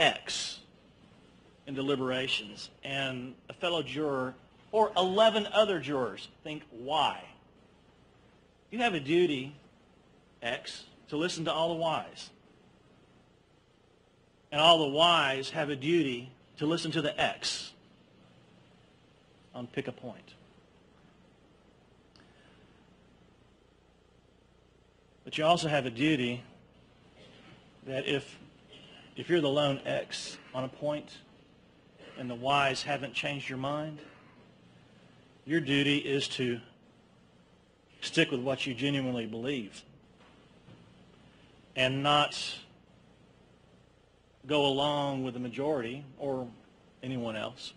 X in deliberations, and a fellow juror or 11 other jurors think Y, you have a duty, X, to listen to all the Ys. And all the Ys have a duty to listen to the X on pick a point. But you also have a duty that if you're the lone X on a point and the Ys haven't changed your mind, your duty is to stick with what you genuinely believe and not go along with the majority or anyone else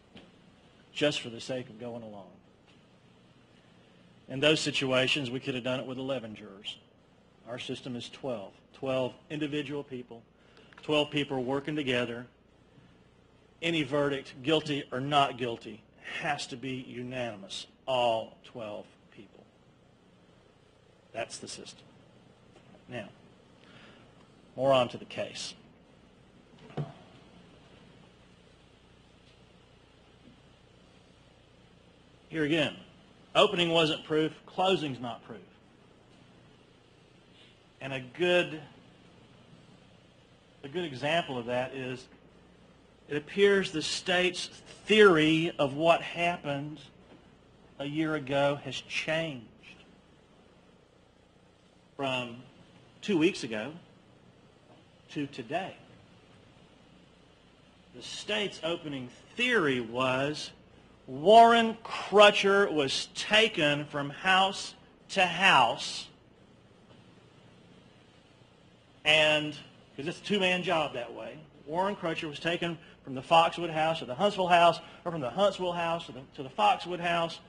just for the sake of going along. In those situations, we could have done it with 11 jurors. Our system is 12. 12 individual people, 12 people working together. Any verdict, guilty or not guilty, has to be unanimous, all 12 people. That's the system. Now, more on to the case. Here again, opening wasn't proof, closing's not proof. And a good example of that is it appears the state's theory of what happened a year ago has changed from 2 weeks ago to today. The state's opening theory was Warren Crutcher was taken from house to house, and because it's a two-man job that way, Warren Crutcher was taken from the Foxwood house to the Huntsville house, or from the Huntsville house to the Foxwood house,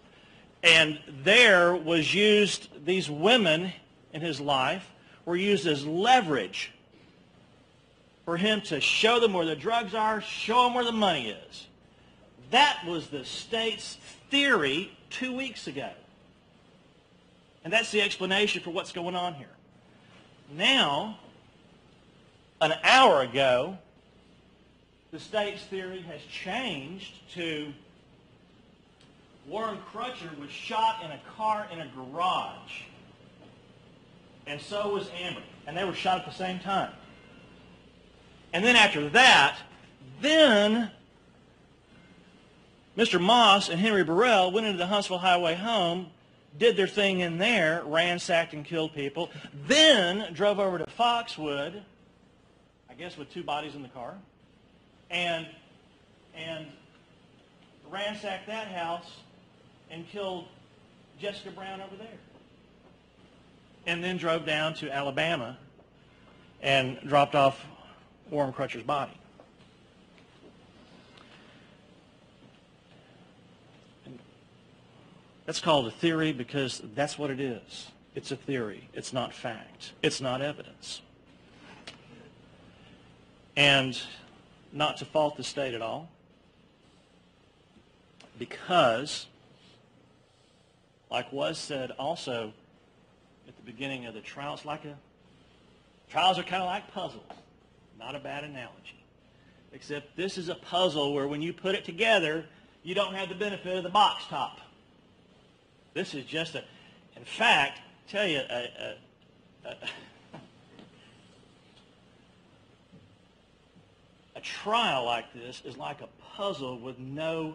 and there was used, these women in his life were used as leverage for him to show them where the drugs are, show them where the money is. That was the state's theory 2 weeks ago. And that's the explanation for what's going on here. Now, an hour ago, the state's theory has changed to Warren Crutcher was shot in a car in a garage. And so was Amber. And they were shot at the same time. And then after that, then Mr. Moss and Henry Burrell went into the Huntsville Highway home, did their thing in there, ransacked and killed people, then drove over to Foxwood, I guess with 2 bodies in the car, and ransacked that house and killed Jessica Brown over there. And then drove down to Alabama and dropped off Warren Crutcher's body. That's called a theory because that's what it is. It's a theory. It's not fact. It's not evidence. And not to fault the state at all, because, like was said also at the beginning of the trial, trials are kind of like puzzles. Not a bad analogy. Except this is a puzzle where when you put it together, you don't have the benefit of the box top. This is just in fact, tell you, a trial like this is like a puzzle with no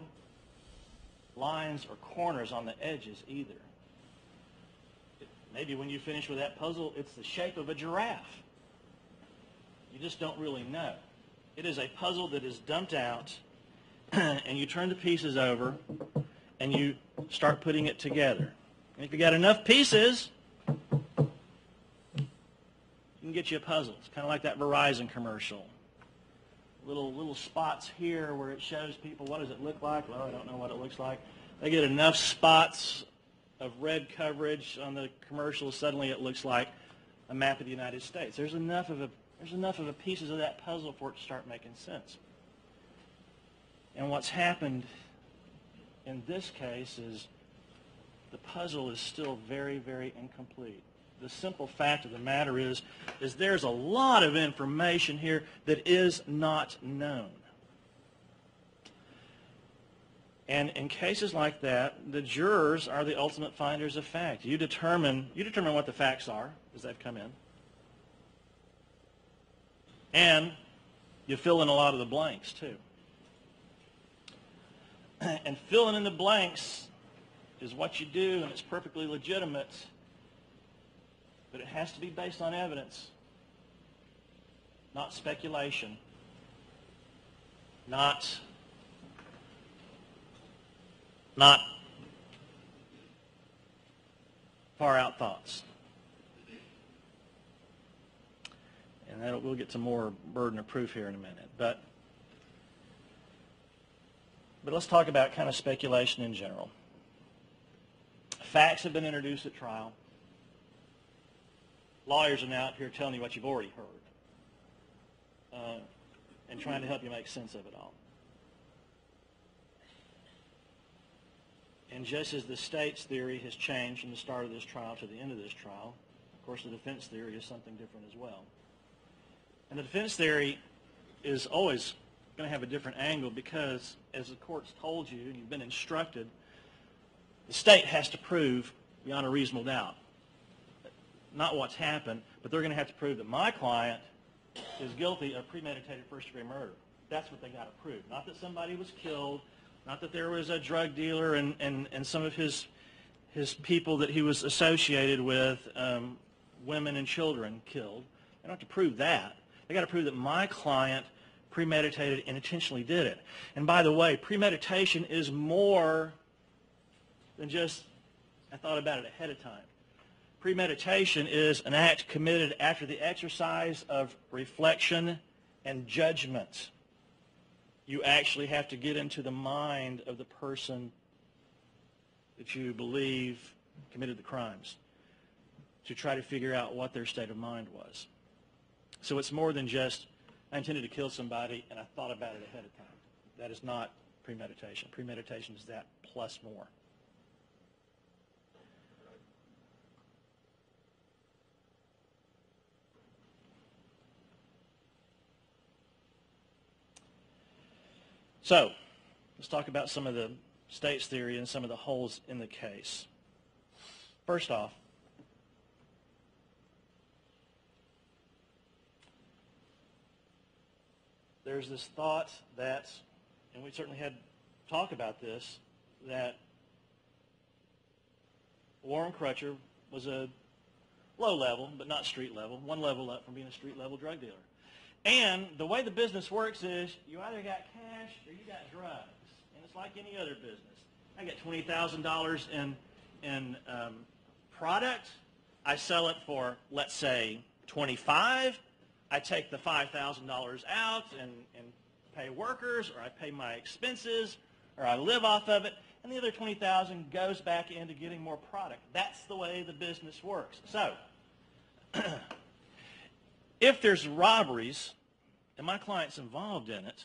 lines or corners on the edges either. Maybe when you finish with that puzzle, it's the shape of a giraffe. You just don't really know. It is a puzzle that is dumped out, and you turn the pieces over, and you start putting it together. And if you got enough pieces, you can get you a puzzle. It's kind of like that Verizon commercial. Little spots here where it shows people what does it look like. Well, I don't know what it looks like. They get enough spots of red coverage on the commercial, suddenly it looks like a map of the United States. There's enough of the pieces of that puzzle for it to start making sense. And what's happened in this case is the puzzle is still very, very incomplete. the simple fact of the matter is there's a lot of information here that is not known. And in cases like that, the jurors are the ultimate finders of fact. You determine what the facts are as they've come in. And you fill in a lot of the blanks, too. And filling in the blanks is what you do, and it's perfectly legitimate. But it has to be based on evidence, not speculation, not far-out thoughts. And we'll get to more burden of proof here in a minute. But let's talk about kind of speculation in general. Facts have been introduced at trial. Lawyers are now up here telling you what you've already heard and trying to help you make sense of it all. And just as the state's theory has changed from the start of this trial to the end of this trial, of course the defense theory is something different as well. And the defense theory is always going to have a different angle because, as the court's told you and you've been instructed, the state has to prove beyond a reasonable doubt not what's happened, but they're going to have to prove that my client is guilty of premeditated first-degree murder. That's what they got to prove. Not that somebody was killed, not that there was a drug dealer and some of his people that he was associated with, women and children killed. They don't have to prove that. They got to prove that my client premeditated and intentionally did it. And by the way, premeditation is more than just, I thought about it ahead of time. Premeditation is an act committed after the exercise of reflection and judgment. You actually have to get into the mind of the person that you believe committed the crimes to try to figure out what their state of mind was. So it's more than just, I intended to kill somebody and I thought about it ahead of time. That is not premeditation. Premeditation is that plus more. So, let's talk about some of the state's theory and some of the holes in the case. First off, there's this thought that, and we certainly had talk about this, that Warren Crutcher was a low level, but not street level, one level up from being a street level drug dealer. And the way the business works is you either got cash or you got drugs. And it's like any other business. I get $20,000 in product. I sell it for, let's say, $25,000. I take the $5,000 out and pay workers, or I pay my expenses, or I live off of it, and the other $20,000 goes back into getting more product. That's the way the business works. So, if there's robberies and my client's involved in it,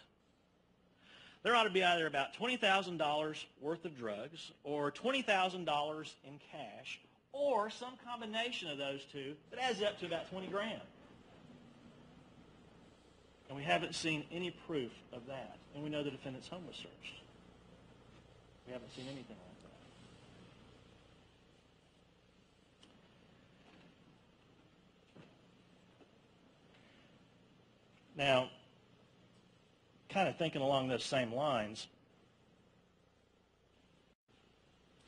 there ought to be either about $20,000 worth of drugs or $20,000 in cash or some combination of those two that adds up to about 20 grand. And we haven't seen any proof of that. And we know the defendant's home was searched. We haven't seen anything like that. Now, kind of thinking along those same lines,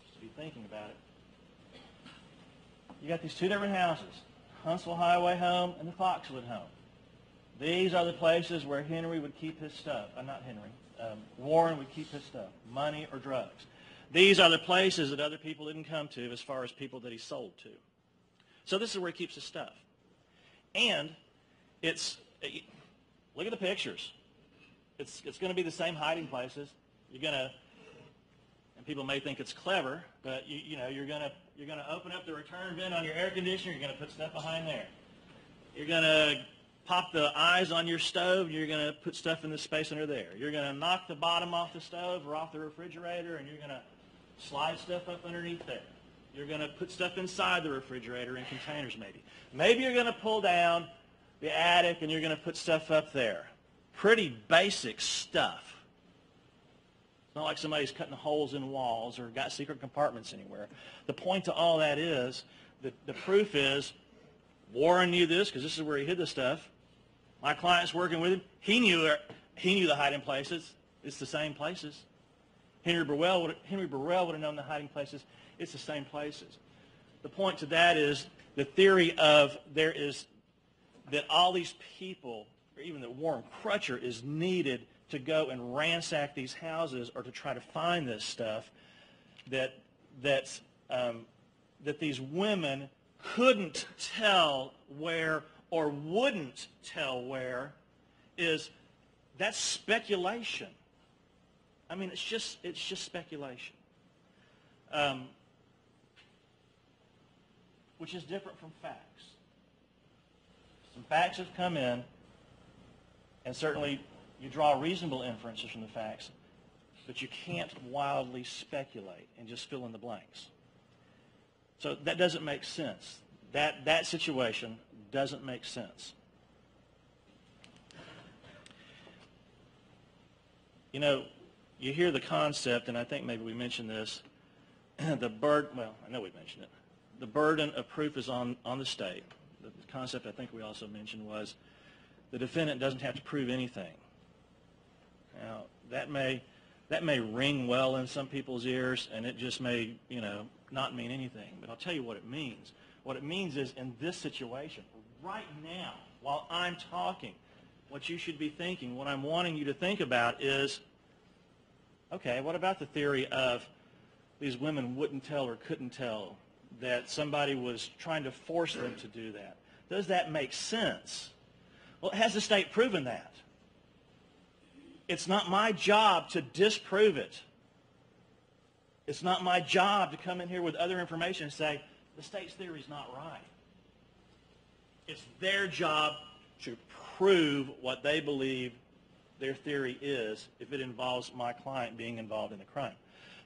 just to be thinking about it, you got these two different houses, Huntsville Highway home and the Foxwood home. These are the places where Henry would keep his stuff. Not Henry. Warren would keep his stuff, money or drugs. These are the places that other people didn't come to as far as people that he sold to. So this is where he keeps his stuff. And look at the pictures. It's going to be the same hiding places. You're going to, and people may think it's clever, but you're going to open up the return vent on your air conditioner. You're going to put stuff behind there. You're going to pop the eyes on your stove. You're going to put stuff in the space under there. You're going to knock the bottom off the stove or off the refrigerator, and you're going to slide stuff up underneath there. You're going to put stuff inside the refrigerator in containers maybe. Maybe you're going to pull down the attic and you're going to put stuff up there. Pretty basic stuff. It's not like somebody's cutting holes in walls or got secret compartments anywhere. The point to all that is, the proof is, Warren knew this because this is where he hid the stuff. My client's working with him. He knew the hiding places. It's the same places. Henry Burrell would have known the hiding places. It's the same places. The point to that is the theory of that all these people, or even that Warren Crutcher is needed to go and ransack these houses or to try to find this stuff, that these women couldn't tell where or wouldn't tell where, that's speculation. I mean, it's just speculation, which is different from facts. Some facts have come in, and certainly you draw reasonable inferences from the facts, but you can't wildly speculate and just fill in the blanks. So that doesn't make sense. That situation doesn't make sense. You know, you hear the concept, and I think maybe we mentioned this, I know we mentioned it. The burden of proof is on the state. The concept I think we also mentioned was the defendant doesn't have to prove anything. Now, that may ring well in some people's ears, and it just may, not mean anything. But I'll tell you what it means. What it means is, in this situation, right now, while I'm talking, what you should be thinking, what I'm wanting you to think about is, okay, what about the theory of these women wouldn't tell or couldn't tell, that somebody was trying to force them to do that? Does that make sense? Well, has the state proven that? It's not my job to disprove it. It's not my job to come in here with other information and say, the state's theory is not right. It's their job to prove what they believe their theory is if it involves my client being involved in the crime.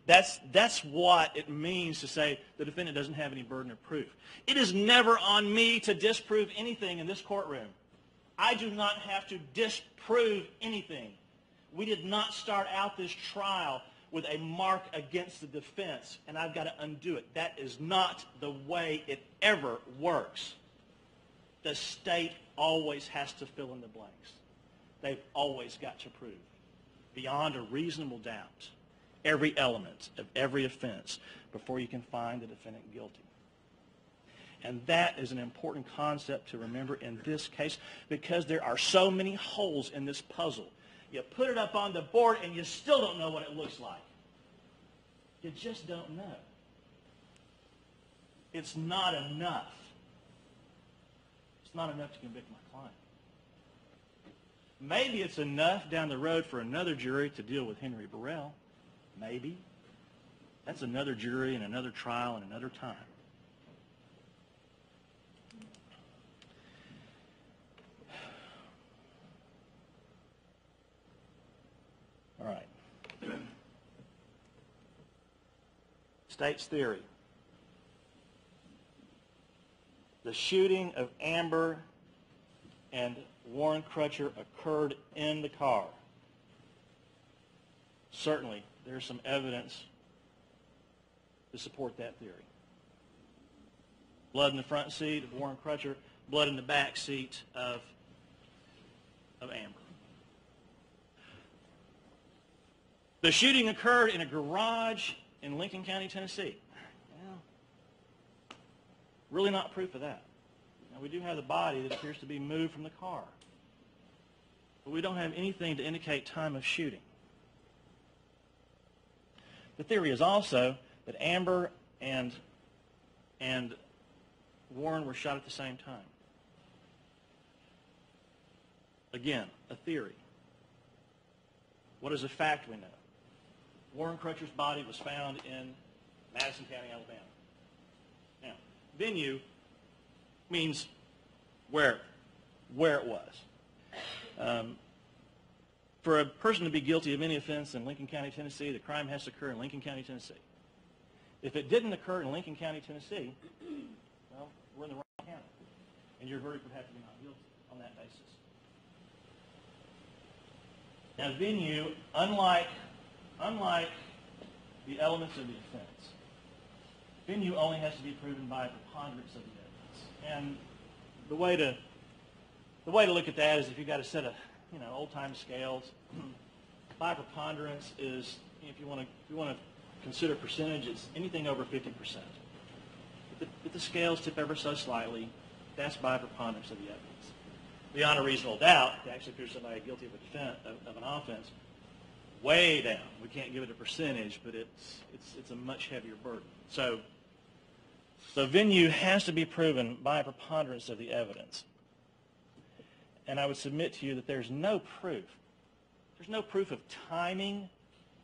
That's what it means to say the defendant doesn't have any burden of proof. It is never on me to disprove anything in this courtroom. I do not have to disprove anything. We did not start out this trial with a mark against the defense, and I've got to undo it. That is not the way it ever works. The state always has to fill in the blanks. They've always got to prove, beyond a reasonable doubt, every element of every offense before you can find the defendant guilty. And that is an important concept to remember in this case, because there are so many holes in this puzzle. You put it up on the board and you still don't know what it looks like. You just don't know. It's not enough. It's not enough to convict my client. Maybe it's enough down the road for another jury to deal with Henry Burrell. Maybe. That's another jury and another trial and another time. All right. State's theory. The shooting of Amber and Warren Crutcher occurred in the car. Certainly, there's some evidence to support that theory. Blood in the front seat of Warren Crutcher, blood in the back seat of Amber. The shooting occurred in a garage in Lincoln County, Tennessee. Well, really not proof of that. Now, we do have the body that appears to be moved from the car. But we don't have anything to indicate time of shooting. The theory is also that Amber and Warren were shot at the same time. Again, a theory. What is a fact we know? Warren Crutcher's body was found in Madison County, Alabama. Now, venue means where it was. For a person to be guilty of any offense in Lincoln County, Tennessee, the crime has to occur in Lincoln County, Tennessee. If it didn't occur in Lincoln County, Tennessee, well, we're in the wrong county, and your verdict would have to be not guilty on that basis. Now, venue, unlike the elements of the offense, venue only has to be proven by a preponderance of the evidence. And the way to look at that is if you've got a set of old-time scales. By preponderance is, if you want to consider percentage, it's anything over 50%. If the scales tip ever so slightly, that's by preponderance of the evidence. Beyond a reasonable doubt, to actually prove somebody guilty of an offense, way down. We can't give it a percentage, but it's a much heavier burden. So venue has to be proven by a preponderance of the evidence. And I would submit to you that there's no proof. There's no proof of timing.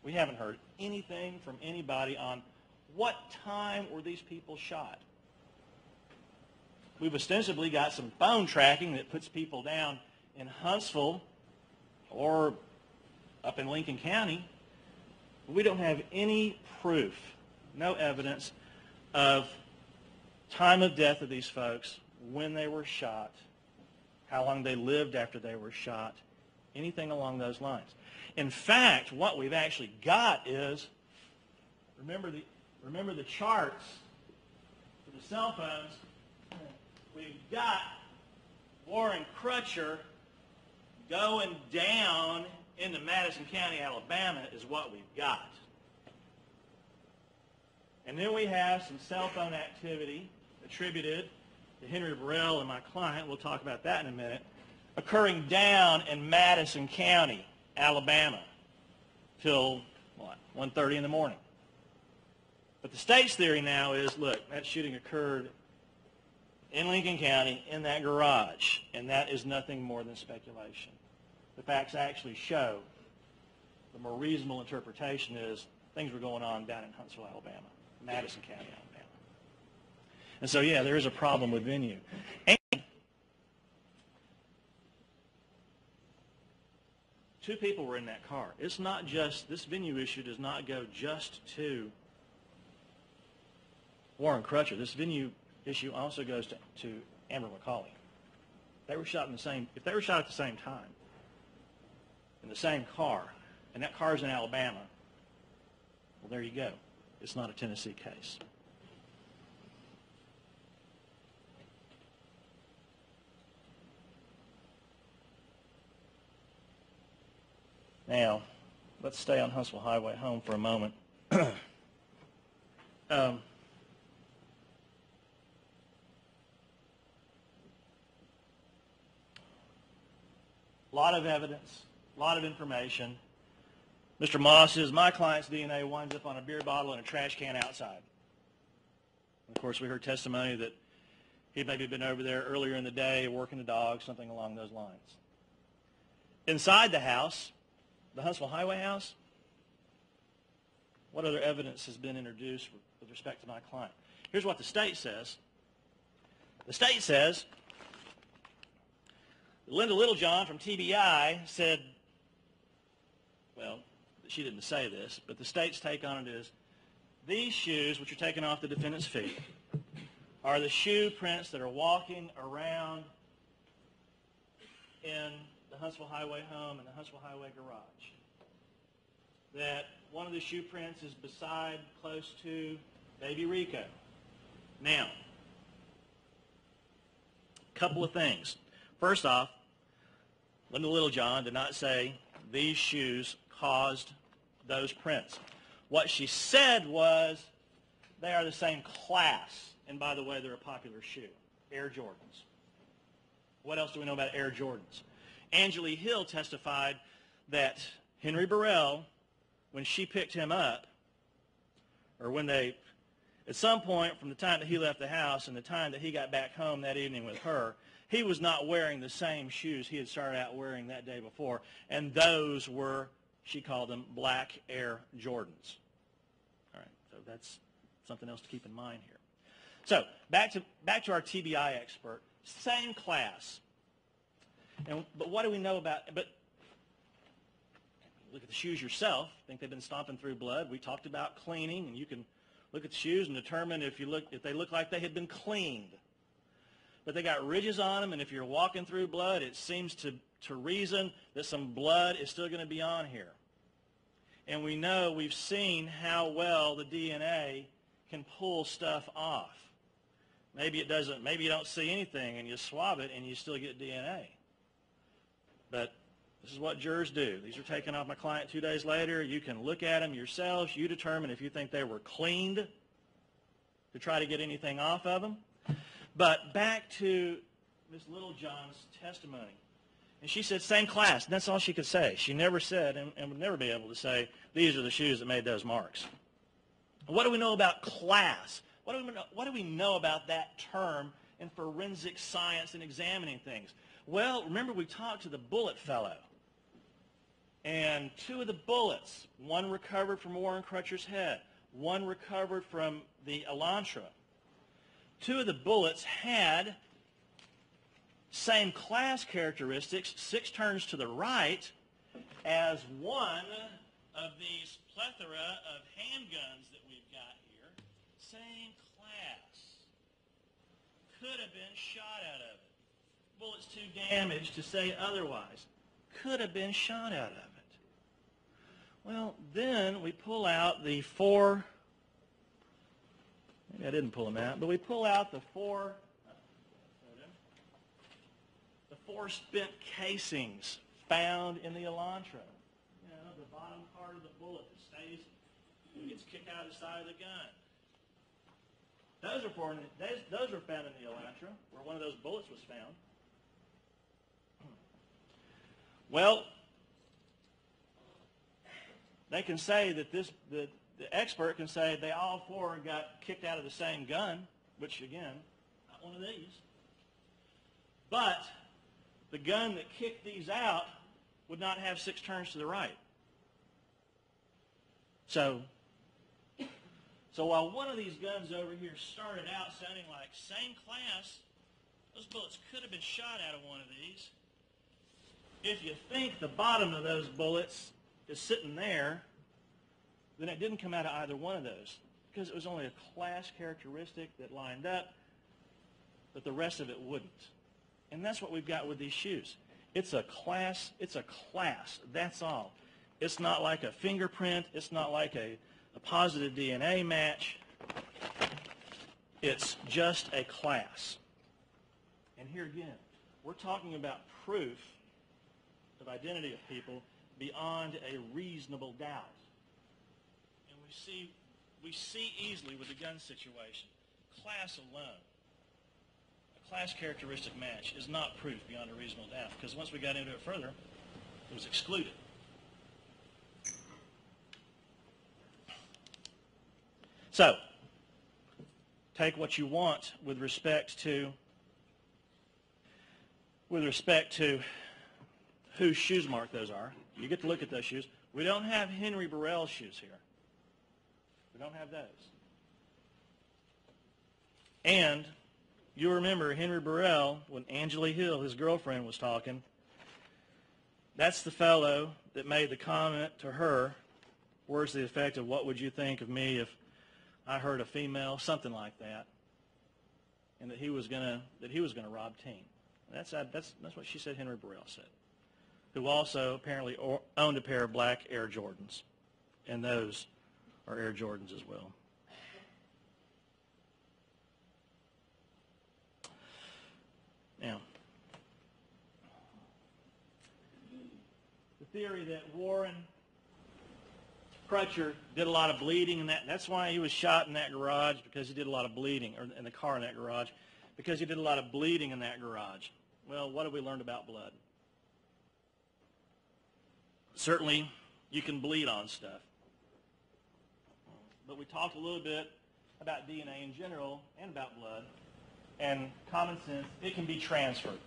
We haven't heard anything from anybody on what time were these people shot. We've ostensibly got some phone tracking that puts people down in Huntsville or up in Lincoln County. We don't have any proof, no evidence of time of death of these folks, when they were shot, how long they lived after they were shot, anything along those lines. In fact, what we've actually got is, remember the charts for the cell phones. We've got Warren Crutcher going down into Madison County, Alabama, is what we've got. And then we have some cell phone activity attributed to Henry Burrell and my client, we'll talk about that in a minute, occurring down in Madison County, Alabama, till, 1:30 in the morning. But the state's theory now is, look, that shooting occurred in Lincoln County in that garage, and that is nothing more than speculation. The facts actually show the more reasonable interpretation is things were going on down in Huntsville, Alabama, Madison County, Alabama. And so, yeah, there is a problem with venue. And two people were in that car. It's not just, this venue issue does not go just to Warren Crutcher. This venue issue also goes to Amber McCauley. They were shot if they were shot at the same time, in the same car, and that car is in Alabama, well, there you go. It's not a Tennessee case. Now, let's stay on Huntsville Highway home for a moment. A lot of evidence, a lot of information. Mr. Moss says, my client's DNA winds up on a beer bottle and a trash can outside. And of course, we heard testimony that he'd maybe been over there earlier in the day working the dog, something along those lines. Inside the house, the Huntsville Highway house, what other evidence has been introduced with respect to my client? Here's what the state says. The state says, Linda Littlejohn from TBI said, well, she didn't say this, but the state's take on it is, these shoes, which are taken off the defendant's feet, are the shoe prints that are walking around in the Huntsville Highway home and the Huntsville Highway garage. That one of the shoe prints is beside, close to Baby Rico. Now, a couple of things. First off, Linda Littlejohn did not say these shoes caused those prints. What she said was they are the same class, and by the way, they're a popular shoe, Air Jordans. What else do we know about Air Jordans? Angela Hill testified that Henry Burrell, when she picked him up, or when they, at some point from the time that he left the house and the time that he got back home that evening with her, he was not wearing the same shoes he had started out wearing that day before, and those were, she called them, black Air Jordans. All right, so that's something else to keep in mind here. So back to our TBI expert, same class. But what do we know about, but look at the shoes yourself. I think they've been stomping through blood. We talked about cleaning, and you can look at the shoes and determine if they look like they had been cleaned. But they got ridges on them, and if you're walking through blood, it seems to reason that some blood is still going to be on here. And we've seen how well the DNA can pull stuff off. Maybe it doesn't, maybe you don't see anything and you swab it and you still get DNA. But this is what jurors do. These are taken off my client 2 days later. You can look at them yourselves. You determine if you think they were cleaned to try to get anything off of them. But back to Ms. Littlejohn's testimony. And she said, same class. And that's all she could say. She never said, and would never be able to say, these are the shoes that made those marks. What do we know about class? What do we know about that term in forensic science and examining things? Well, remember we talked to the bullet fellow. And 2 of the bullets, one recovered from Warren Crutcher's head, one recovered from the Elantra. 2 of the bullets had same class characteristics, 6 turns to the right, as one of these plethora of handguns that we've got here. Same class. Could have been shot out of it. Bullet's too damaged to say otherwise. Could have been shot out of it. Well, then we pull out the 4, maybe I didn't pull them out, but we pull out the 4 spent casings found in the Elantra. You know, the bottom part of the bullet that stays, gets kicked out of the side of the gun. Those were found in the Elantra, where one of those bullets was found. Well, they can say that the expert can say they all 4 got kicked out of the same gun, which again, not one of these. But the gun that kicked these out would not have 6 turns to the right. So while one of these guns over here started out sounding like same class, those bullets could have been shot out of one of these. If you think the bottom of those bullets is sitting there, then it didn't come out of either one of those because it was only a class characteristic that lined up, but the rest of it wouldn't. And that's what we've got with these shoes. It's a class, that's all. It's not like a fingerprint, it's not like a positive DNA match. It's just a class. And here again, we're talking about proof of identity of people beyond a reasonable doubt. And we see easily with the gun situation, class alone, a class characteristic match is not proof beyond a reasonable doubt, because once we got into it further, it was excluded. So, take what you want with respect to whose shoes mark those are. You get to look at those shoes. We don't have Henry Burrell's shoes here. We don't have those. And you remember Henry Burrell, when Angela Hill, his girlfriend, was talking, that's the fellow that made the comment to her, words to the effect of, what would you think of me if I heard a female, something like that, and that he was gonna rob Teen. That's what she said Henry Burrell said, who also apparently owned a pair of black Air Jordans, and those are Air Jordans as well. Now, the theory that Warren Crutcher did a lot of bleeding, and that's why he was shot in that garage, because he did a lot of bleeding, or in the car in that garage, because he did a lot of bleeding in that garage. Well, what have we learned about blood? Certainly, you can bleed on stuff. But we talked a little bit about DNA in general and about blood. And common sense, it can be transferred.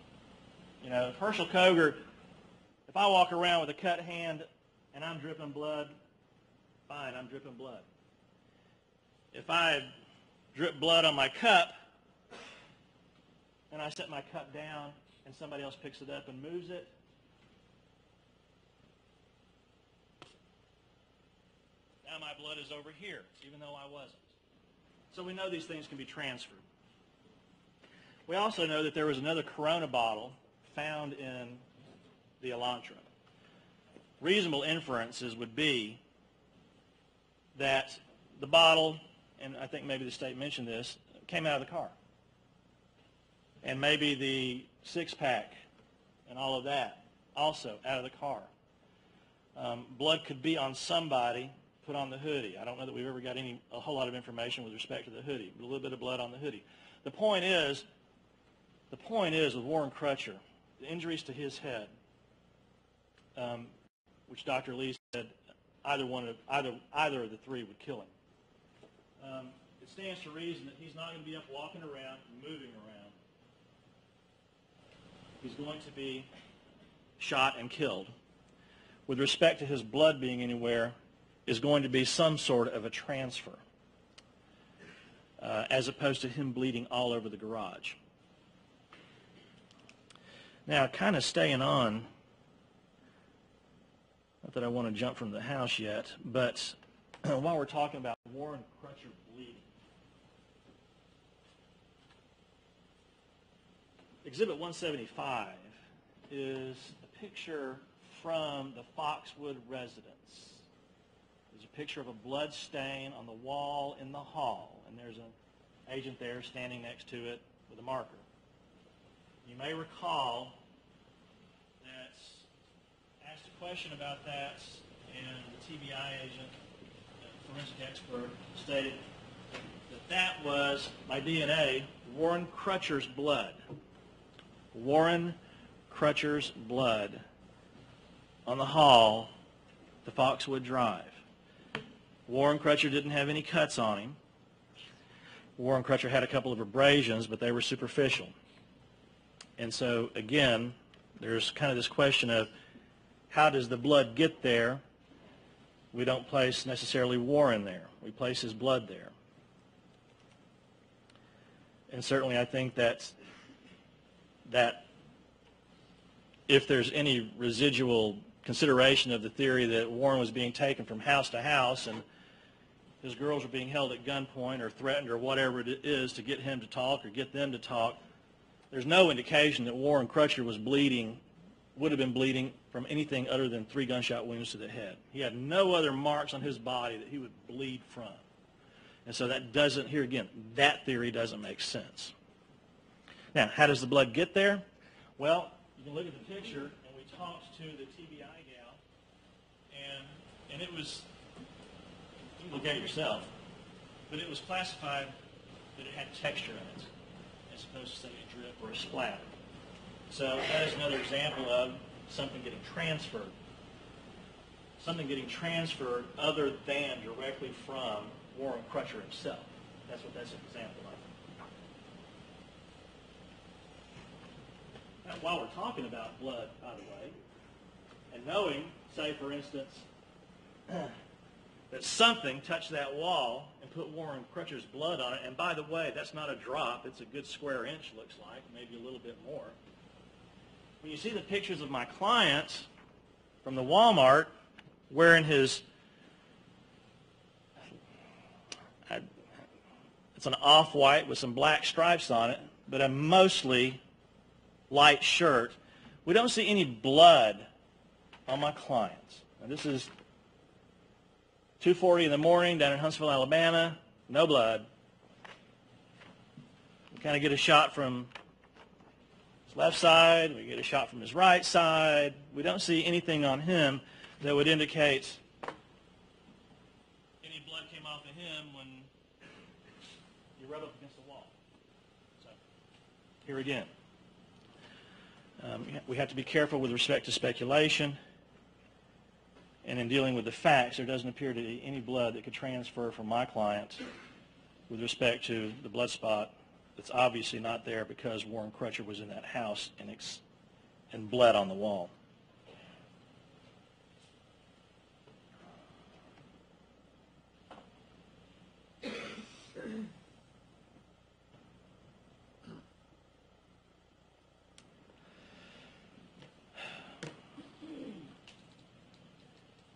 You know, if Herschel Koger, if I walk around with a cut hand and I'm dripping blood, fine, I'm dripping blood. If I drip blood on my cup and I set my cup down and somebody else picks it up and moves it, now my blood is over here, even though I wasn't. So we know these things can be transferred. We also know that there was another Corona bottle found in the Elantra. Reasonable inferences would be that the bottle, and I think maybe the state mentioned this, came out of the car. And maybe the six-pack and all of that also out of the car. Blood could be on somebody, put on the hoodie. I don't know that we've ever got a whole lot of information with respect to the hoodie, but a little bit of blood on the hoodie. The point is with Warren Crutcher, the injuries to his head, which Dr. Lee said either of the three would kill him. It stands to reason that he's not going to be up walking around, moving around. He's going to be shot and killed. With respect to his blood being anywhere, is going to be some sort of a transfer, as opposed to him bleeding all over the garage. Now, kind of staying on, not that I want to jump from the house yet, but while we're talking about Warren Crutcher bleeding, Exhibit 175 is a picture from the Foxwood residence. There's a picture of a blood stain on the wall in the hall, and there's an agent there standing next to it with a marker. You may recall that I asked a question about that, and the TBI agent, the forensic expert, stated that that was, by DNA, Warren Crutcher's blood. Warren Crutcher's blood on the hall, the Foxwood Drive. Warren Crutcher didn't have any cuts on him. Warren Crutcher had a couple of abrasions, but they were superficial. And so, again, there's kind of this question of how does the blood get there? We don't place necessarily Warren there. We place his blood there. And certainly I think that if there's any residual consideration of the theory that Warren was being taken from house to house and his girls were being held at gunpoint or threatened or whatever it is to get him to talk or get them to talk, there's no indication that Warren Crutcher was bleeding, would have been bleeding from anything other than 3 gunshot wounds to the head. He had no other marks on his body that he would bleed from. And so that doesn't, here again, that theory doesn't make sense. Now, how does the blood get there? Well, you can look at the picture, and we talked to the TBI gal, and it was, you can look at it yourself, but it was classified that it had texture in it, as opposed to, say, a drip or a splatter. So that is another example of something getting transferred. Something getting transferred other than directly from Warren Crutcher himself. That's what that's an example of. Now, while we're talking about blood, by the way, and knowing, say, for instance, that something touched that wall and put Warren Crutcher's blood on it, and by the way, that's not a drop, it's a good square inch, looks like, maybe a little bit more. When you see the pictures of my client from the Walmart wearing his, it's an off-white with some black stripes on it, but a mostly light shirt, we don't see any blood on my clients. Now, this is 2:40 in the morning down in Huntsville, Alabama, no blood. We kind of get a shot from his left side, we get a shot from his right side. We don't see anything on him that would indicate any blood came off of him when you rub up against the wall. So, here again. We have to be careful with respect to speculation, and in dealing with the facts, there doesn't appear to be any blood that could transfer from my client with respect to the blood spot that's obviously not there because Warren Crutcher was in that house and bled on the wall.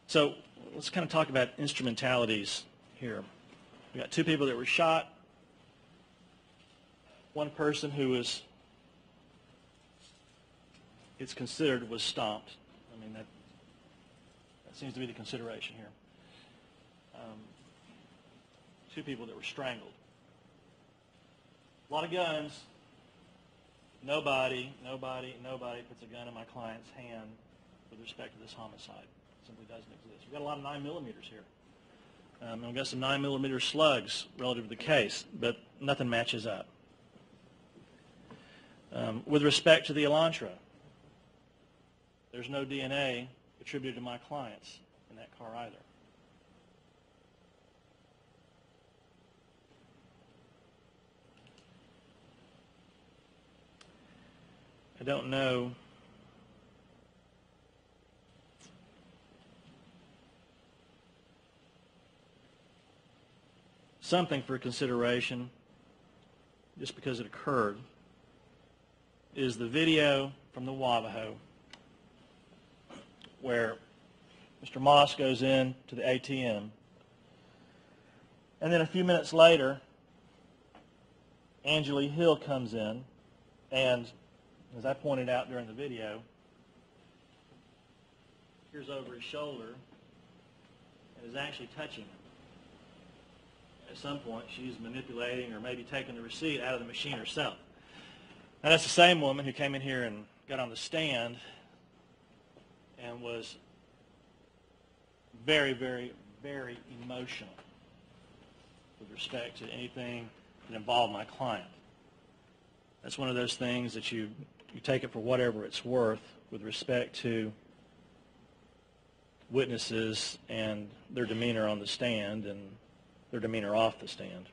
So let's kind of talk about instrumentalities here. We got 2 people that were shot. one person who was, it's considered, was stomped. I mean, that seems to be the consideration here. Two people that were strangled. A lot of guns. Nobody puts a gun in my client's hand with respect to this homicide. It simply doesn't exist. We've got a lot of 9mm here. And we've got some 9mm slugs relative to the case, but nothing matches up. With respect to the Elantra, there's no DNA attributed to my clients in that car either. I don't know something for consideration, just because it occurred, is the video from the Navajo where Mr. Moss goes in to the ATM, and then a few minutes later, Angela Hill comes in, and as I pointed out during the video, peers over his shoulder and is actually touching him. At some point, she's manipulating or maybe taking the receipt out of the machine herself. Now, that's the same woman who came in here and got on the stand and was very, very, very emotional with respect to anything that involved my client. That's one of those things that you take it for whatever it's worth with respect to witnesses and their demeanor on the stand and their demeanor off the stand.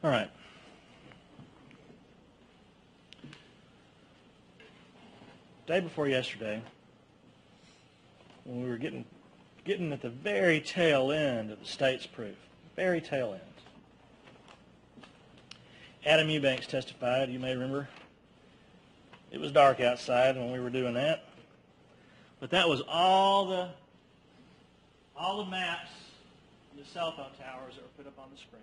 All right. Day before yesterday, when we were getting at the very tail end of the state's proof, very tail end, Adam Eubanks testified. You may remember it was dark outside when we were doing that, but that was all the maps of the cell phone towers that were put up on the screen.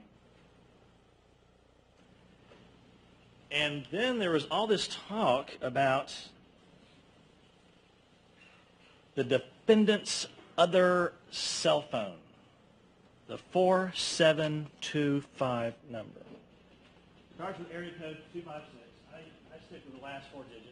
And then there was all this talk about the defendant's other cell phone, the 4725 number. Starts with area code 256. I stick with the last four digits.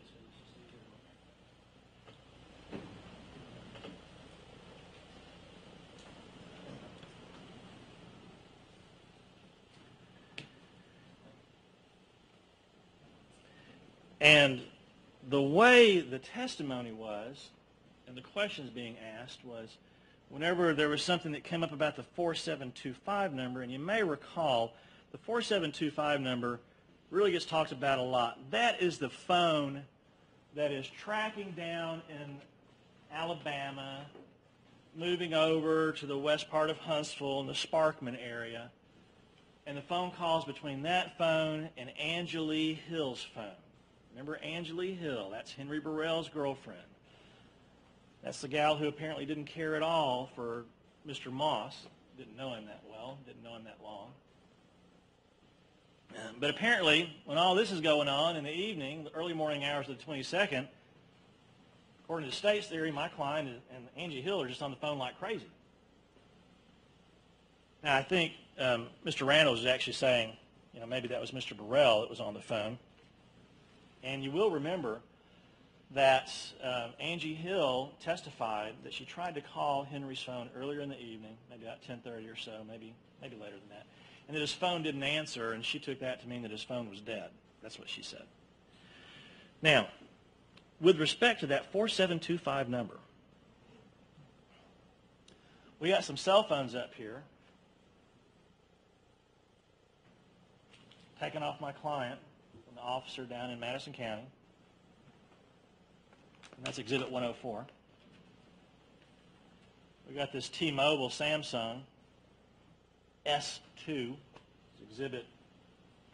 And the way the testimony was, and the questions being asked was, whenever there was something that came up about the 4725 number, and you may recall, the 4725 number really gets talked about a lot. That is the phone that is tracking down in Alabama, moving over to the west part of Huntsville in the Sparkman area, and the phone calls between that phone and Angela Hill's phone. Remember Angela Hill? That's Henry Burrell's girlfriend. That's the gal who apparently didn't care at all for Mr. Moss. Didn't know him that well, didn't know him that long. But apparently, when all this is going on in the evening, the early morning hours of the 22nd, according to the state's theory, my client and Angie Hill are just on the phone like crazy. Now, I think Mr. Randall was actually saying, maybe that was Mr. Burrell that was on the phone. And you will remember that Angie Hill testified that she tried to call Henry's phone earlier in the evening, maybe about 10:30 or so, maybe later than that. and that his phone didn't answer, and she took that to mean that his phone was dead. That's what she said. Now, with respect to that 4725 number, we got some cell phones up here taken off my client from the officer down in Madison County, and that's Exhibit 104. We got this T-Mobile Samsung S2, Exhibit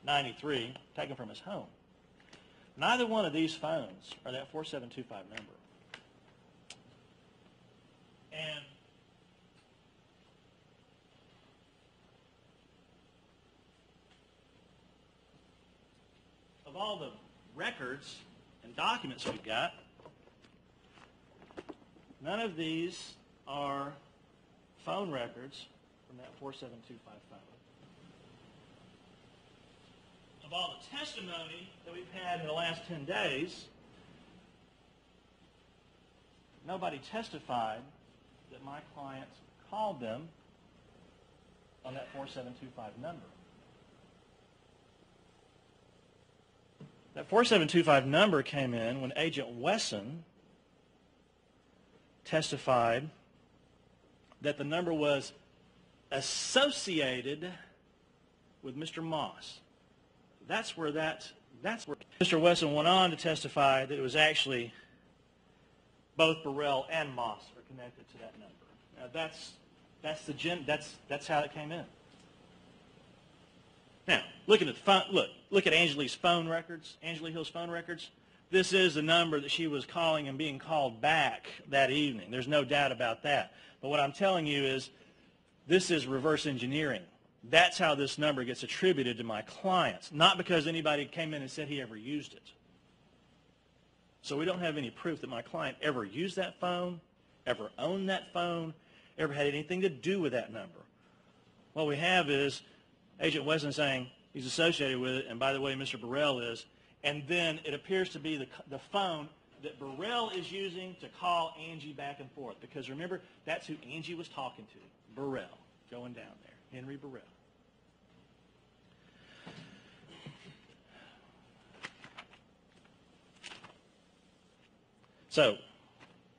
93, taken from his home. Neither one of these phones are that 4725 number. And of all the records and documents we've got, none of these are phone records from that 4725 phone. Of all the testimony that we've had in the last 10 days, nobody testified that my client called them on that 4725 number. That 4725 number came in when Agent Wesson testified that the number was associated with Mr. Moss. That's where Mr. Wesson went on to testify that it was actually both Burrell and Moss are connected to that number. Now that's how it came in. Now, look at Angelique's phone records, Angelique Hill's phone records. This is the number that she was calling and being called back that evening. There's no doubt about that. But what I'm telling you is this is reverse engineering. That's how this number gets attributed to my clients, not because anybody came in and said he ever used it. So we don't have any proof that my client ever used that phone, ever owned that phone, ever had anything to do with that number. What we have is Agent Wesson saying he's associated with it, and by the way, Mr. Burrell is, and then it appears to be the phone that Burrell is using to call Angie back and forth. Because remember, that's who Angie was talking to, Burrell, going down there, Henry Burrell. So,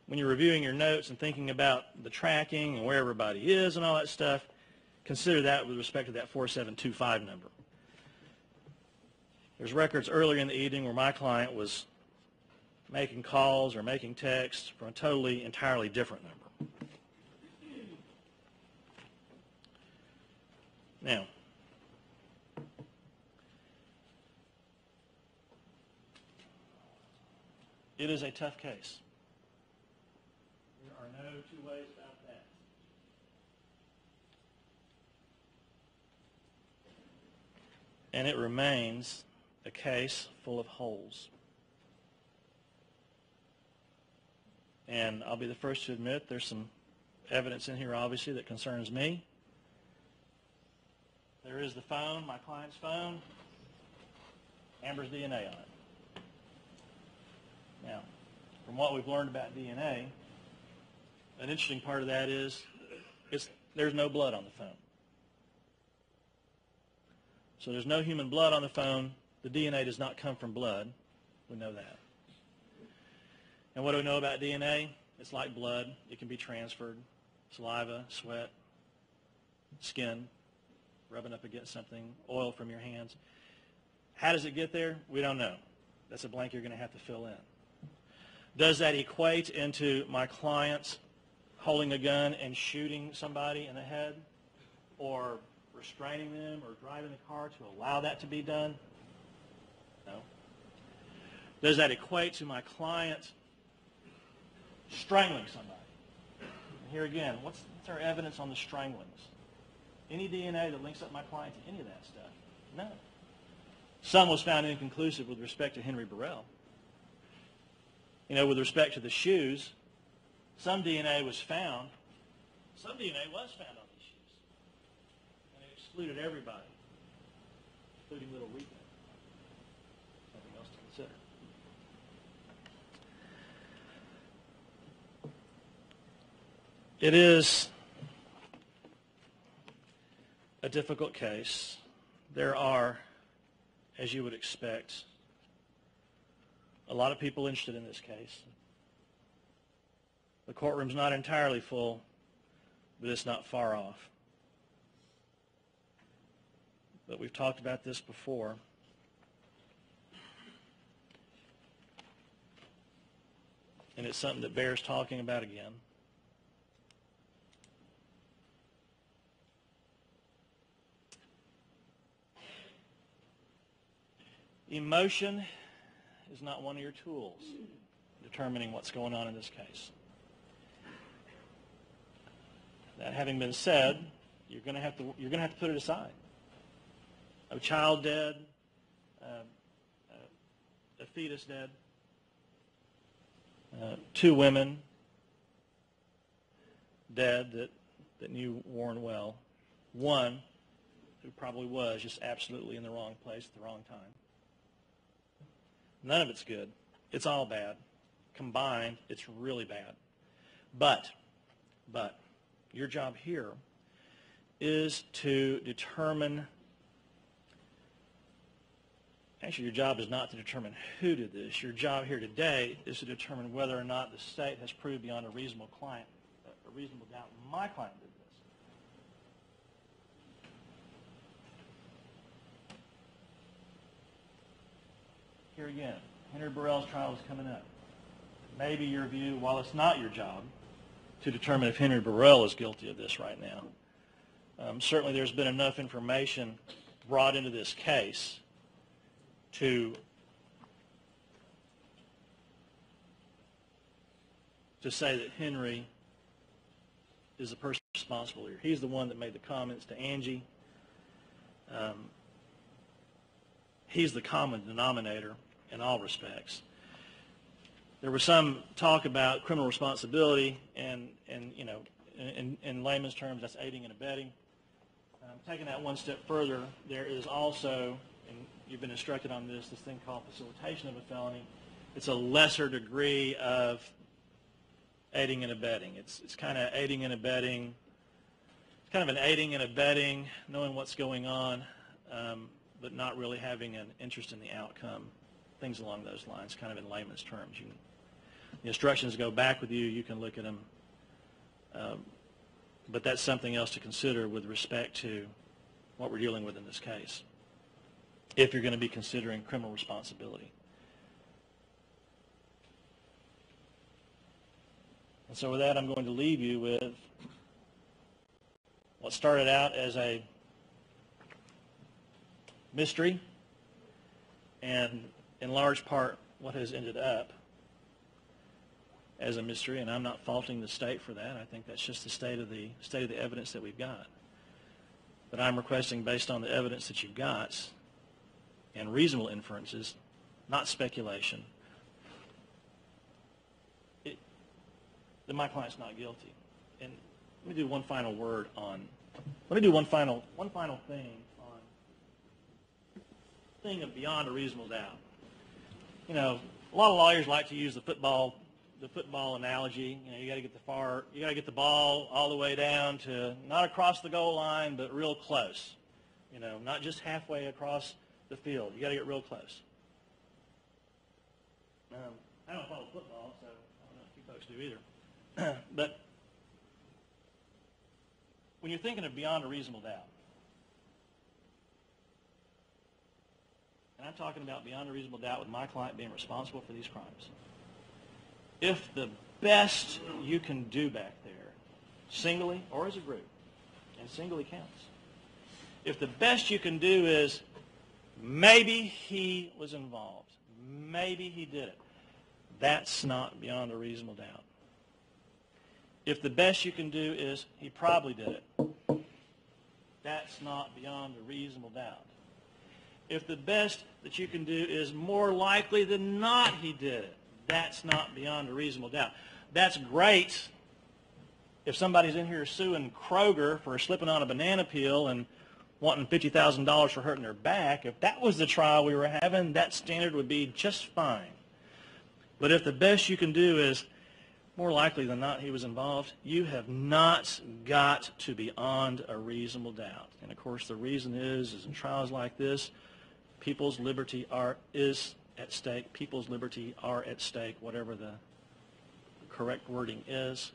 when you're reviewing your notes and thinking about the tracking and where everybody is and all that stuff, consider that with respect to that 4725 number. There's records earlier in the evening where my client was making calls or making texts from a totally, entirely different number. Now, it is a tough case. There are no two ways about that. And it remains a case full of holes. And I'll be the first to admit there's some evidence in here, obviously, that concerns me. There is the phone, my client's phone, Amber's DNA on it. Now, from what we've learned about DNA, an interesting part of that is there's no blood on the phone. So there's no human blood on the phone. The DNA does not come from blood. We know that. And what do we know about DNA? It's like blood. It can be transferred. Saliva, sweat, skin, rubbing up against something, oil from your hands. How does it get there? We don't know. That's a blank you're going to have to fill in. Does that equate into my clients holding a gun and shooting somebody in the head, or restraining them, or driving the car to allow that to be done? No. Does that equate to my client strangling somebody? And here again, what's our evidence on the stranglings? Any DNA that links up my client to any of that stuff? No. Some was found inconclusive with respect to Henry Burrell. You know, with respect to the shoes, some DNA was found. Some DNA was found on these shoes. And it excluded everybody, including little Rico. Nothing else to consider. It is a difficult case. There are, as you would expect, a lot of people interested in this case. The courtroom's not entirely full, but it's not far off. But we've talked about this before. And it's something that bears talking about again. Emotion is not one of your tools in determining what's going on in this case. That having been said, you're going to have to put it aside. A child dead, a fetus dead, 2 women dead that knew Warren well, one who probably was just absolutely in the wrong place at the wrong time. None of it's good. It's all bad. Combined, it's really bad. But your job here is to determine, actually your job is not to determine who did this. Your job here today is to determine whether or not the state has proved beyond a reasonable doubt my client did this. Here again, Henry Burrell's trial is coming up. Maybe your view, while it's not your job to determine if Henry Burrell is guilty of this right now, certainly there's been enough information brought into this case to say that Henry is the person responsible here. He's the one that made the comments to Angie. He's the common denominator in all respects. There was some talk about criminal responsibility, and you know, in layman's terms, that's aiding and abetting. Taking that one step further, there is also, and you've been instructed on this thing called facilitation of a felony. It's a lesser degree of aiding and abetting. It's kind of aiding and abetting. It's kind of an aiding and abetting, knowing what's going on, but not really having an interest in the outcome. Things along those lines, kind of in layman's terms. The instructions go back with you. You can look at them. But that's something else to consider with respect to what we're dealing with in this case, if you're going to be considering criminal responsibility. And so with that, I'm going to leave you with what started out as a mystery, and in large part what has ended up as a mystery, and I'm not faulting the state for that. I think that's just the state of the evidence that we've got. But I'm requesting, based on the evidence that you've got and reasonable inferences, not speculation, that my client's not guilty. And let me do one final thing of beyond a reasonable doubt. You know, a lot of lawyers like to use the football analogy. You know, you got to get the ball all the way down to not across the goal line, but real close. You know, not just halfway across the field. You got to get real close. I don't follow football, so I don't know if you folks do either. But when you're thinking of beyond a reasonable doubt, and I'm talking about beyond a reasonable doubt with my client being responsible for these crimes, if the best you can do back there, singly or as a group, and singly counts, if the best you can do is maybe he was involved, maybe he did it, that's not beyond a reasonable doubt. If the best you can do is he probably did it, that's not beyond a reasonable doubt. If the best that you can do is more likely than not he did it, that's not beyond a reasonable doubt. That's great if somebody's in here suing Kroger for slipping on a banana peel and wanting $50,000 for hurting their back. If that was the trial we were having, that standard would be just fine. But if the best you can do is, more likely than not he was involved. You have not got to beyond a reasonable doubt. And of course the reason is in trials like this, people's liberty is at stake. People's liberty are at stake, whatever the correct wording is.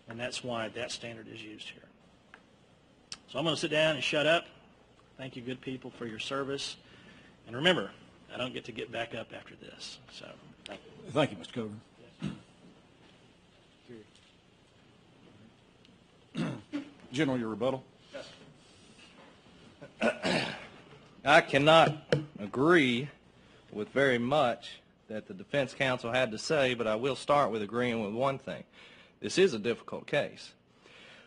And that's why that standard is used here. So I'm going to sit down and shut up. Thank you, good people, for your service. And remember, I don't get to get back up after this. So thank you. Thank you, Mr. Coburn. General, your rebuttal. I cannot agree with very much that the defense counsel had to say, but I will start with agreeing with one thing. This is a difficult case,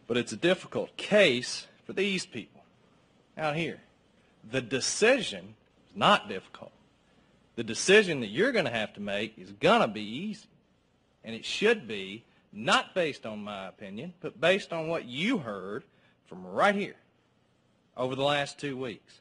but it's a difficult case for these people out here. The decision is not difficult. The decision that you're going to have to make is going to be easy, and it should be not based on my opinion, but based on what you heard from right here over the last 2 weeks.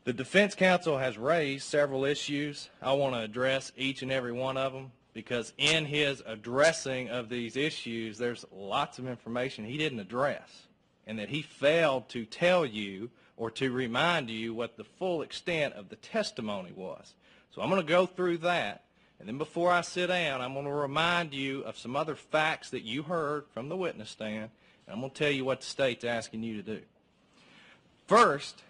The defense counsel has raised several issues. I want to address each and every one of them because in his addressing of these issues, there's lots of information he didn't address and that he failed to tell you or to remind you what the full extent of the testimony was. So I'm going to go through that, and then before I sit down, I'm going to remind you of some other facts that you heard from the witness stand, and I'm going to tell you what the state's asking you to do. First,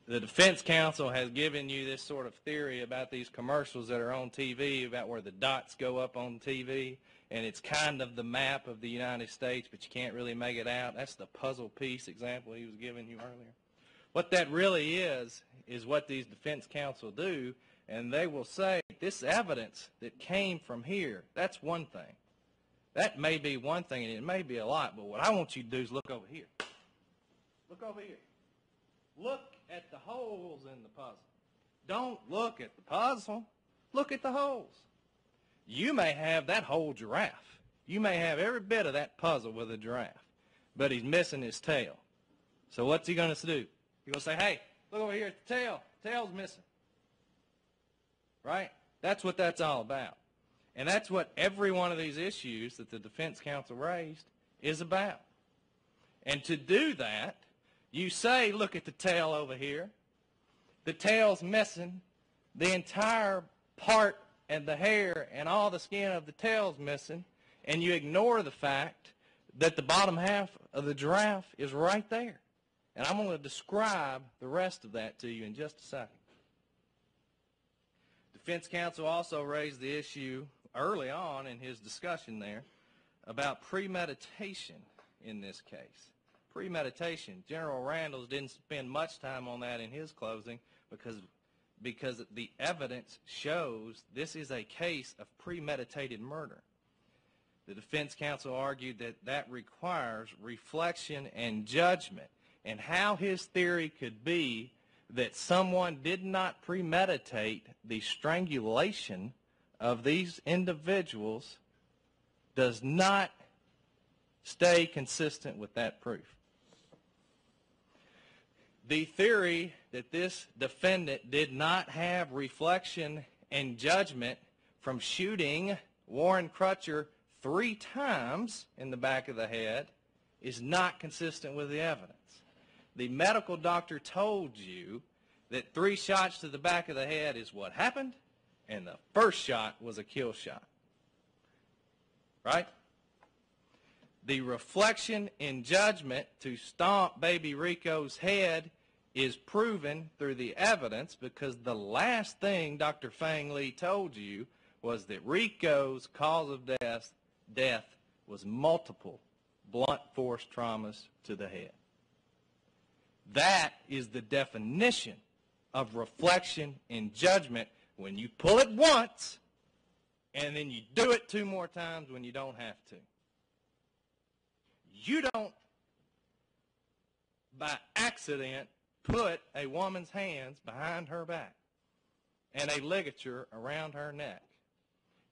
the defense counsel has given you this sort of theory about these commercials that are on TV, about where the dots go up on TV, and it's kind of the map of the United States, but you can't really make it out. That's the puzzle piece example he was giving you earlier. What that really is what these defense counsel do, and they will say, this evidence that came from here, that's one thing. That may be one thing, and it may be a lot, but what I want you to do is look over here. Look over here. Look at the holes in the puzzle. Don't look at the puzzle. Look at the holes. You may have that whole giraffe. You may have every bit of that puzzle with a giraffe, but he's missing his tail. So what's he going to do? He's going to say, hey, look over here at the tail. Tail's missing. Right? That's what that's all about. And that's what every one of these issues that the defense counsel raised is about. And to do that, you say, look at the tail over here. The tail's missing. The entire part and the hair and all the skin of the tail's missing. And you ignore the fact that the bottom half of the giraffe is right there. And I'm going to describe the rest of that to you in just a second. Defense counsel also raised the issue early on in his discussion there about premeditation in this case. Premeditation. General Randles didn't spend much time on that in his closing because the evidence shows this is a case of premeditated murder. The defense counsel argued that that requires reflection and judgment, and how his theory could be that someone did not premeditate the strangulation of these individuals does not stay consistent with that proof. The theory that this defendant did not have reflection and judgment from shooting Warren Crutcher 3 times in the back of the head is not consistent with the evidence. The medical doctor told you that 3 shots to the back of the head is what happened, and the first shot was a kill shot. Right? The reflection and judgment to stomp baby Rico's head is proven through the evidence because the last thing Dr. Fang Lee told you was that Rico's cause of death was multiple blunt force traumas to the head. That is the definition of reflection and judgment when you pull it once and then you do it 2 more times when you don't have to. You don't, by accident, put a woman's hands behind her back and a ligature around her neck.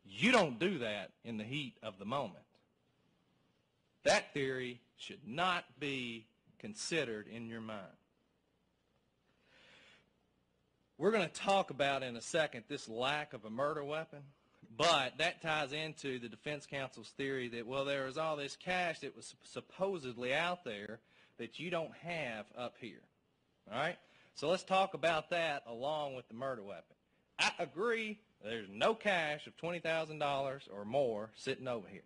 You don't do that in the heat of the moment. That theory should not be considered in your mind. We're going to talk about in a second this lack of a murder weapon, But that ties into the defense counsel's theory that, well, there was all this cash that was supposedly out there that you don't have up here. All right? So let's talk about that along with the murder weapon. I agree there's no cash of $20,000 or more sitting over here.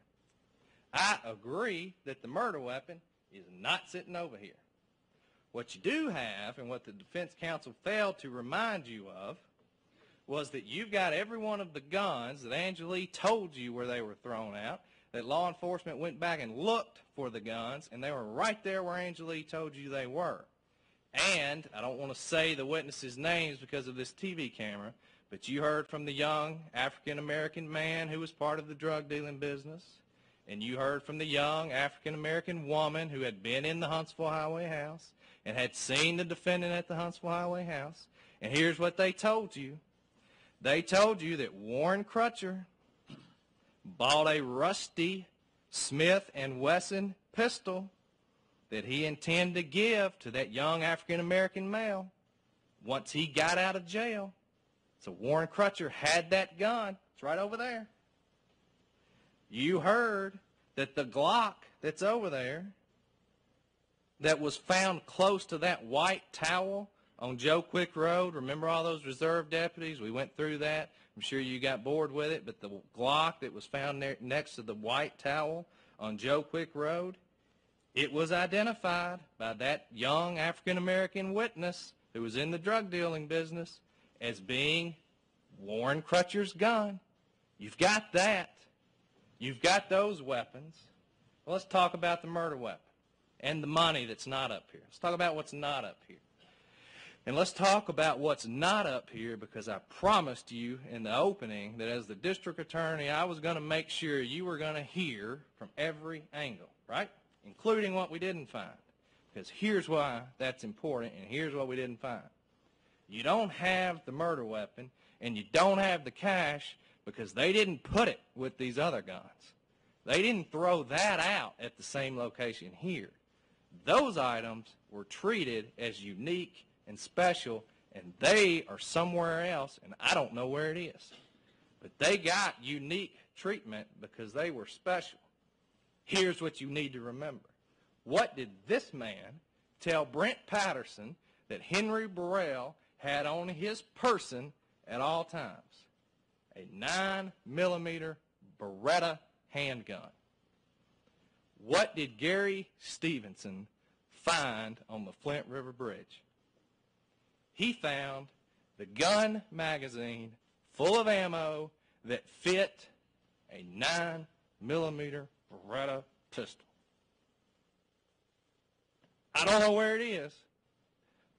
I agree that the murder weapon is not sitting over here. What you do have, and what the defense counsel failed to remind you of, was that you've got every one of the guns that Angelique told you where they were thrown out, that law enforcement went back and looked for the guns, and they were right there where Angelique told you they were. And I don't want to say the witnesses' names because of this TV camera, but you heard from the young African-American man who was part of the drug dealing business, and you heard from the young African-American woman who had been in the Huntsville Highway house and had seen the defendant at the Huntsville Highway house. And here's what they told you. They told you that Warren Crutcher bought a rusty Smith & Wesson pistol that he intended to give to that young African-American male once he got out of jail. So Warren Crutcher had that gun. It's right over there. You heard that the Glock that's over there that was found close to that white towel on Joe Quick Road. Remember all those reserve deputies? We went through that. I'm sure you got bored with it, but the Glock that was found there next to the white towel on Joe Quick Road, it was identified by that young African-American witness who was in the drug dealing business as being Warren Crutcher's gun. You've got that. You've got those weapons. Well, let's talk about the murder weapon and the money that's not up here. Let's talk about what's not up here. And let's talk about what's not up here, because I promised you in the opening that as the district attorney, I was going to make sure you were going to hear from every angle, right? Including what we didn't find. Because here's why that's important, and here's what we didn't find. You don't have the murder weapon, and you don't have the cash because they didn't put it with these other guns. They didn't throw that out at the same location here. Those items were treated as unique and special, and they are somewhere else, and I don't know where it is. But they got unique treatment because they were special. Here's what you need to remember. What did this man tell Brent Patterson that Henry Burrell had on his person at all times? A 9mm Beretta handgun. What did Gary Stevenson find on the Flint River Bridge? He found the gun magazine full of ammo that fit a 9mm Beretta pistol. I don't know where it is,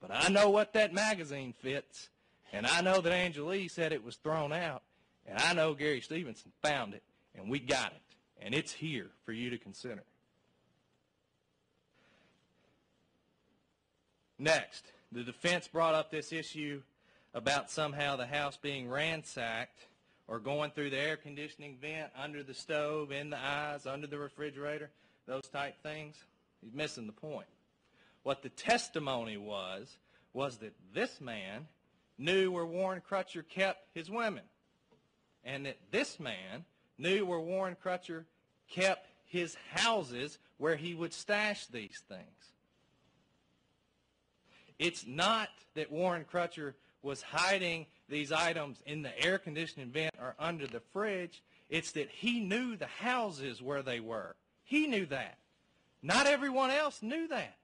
but I know what that magazine fits, and I know that Angelique said it was thrown out, and I know Gary Stevenson found it, and we got it, and it's here for you to consider. Next, the defense brought up this issue about somehow the house being ransacked or going through the air conditioning vent, under the stove, in the eyes, under the refrigerator, those type things. He's missing the point. What the testimony was that this man knew where Warren Crutcher kept his women, and that this man knew where Warren Crutcher kept his houses where he would stash these things. It's not that Warren Crutcher was hiding these items in the air conditioning vent or under the fridge. It's that he knew the houses where they were. He knew that. Not everyone else knew that.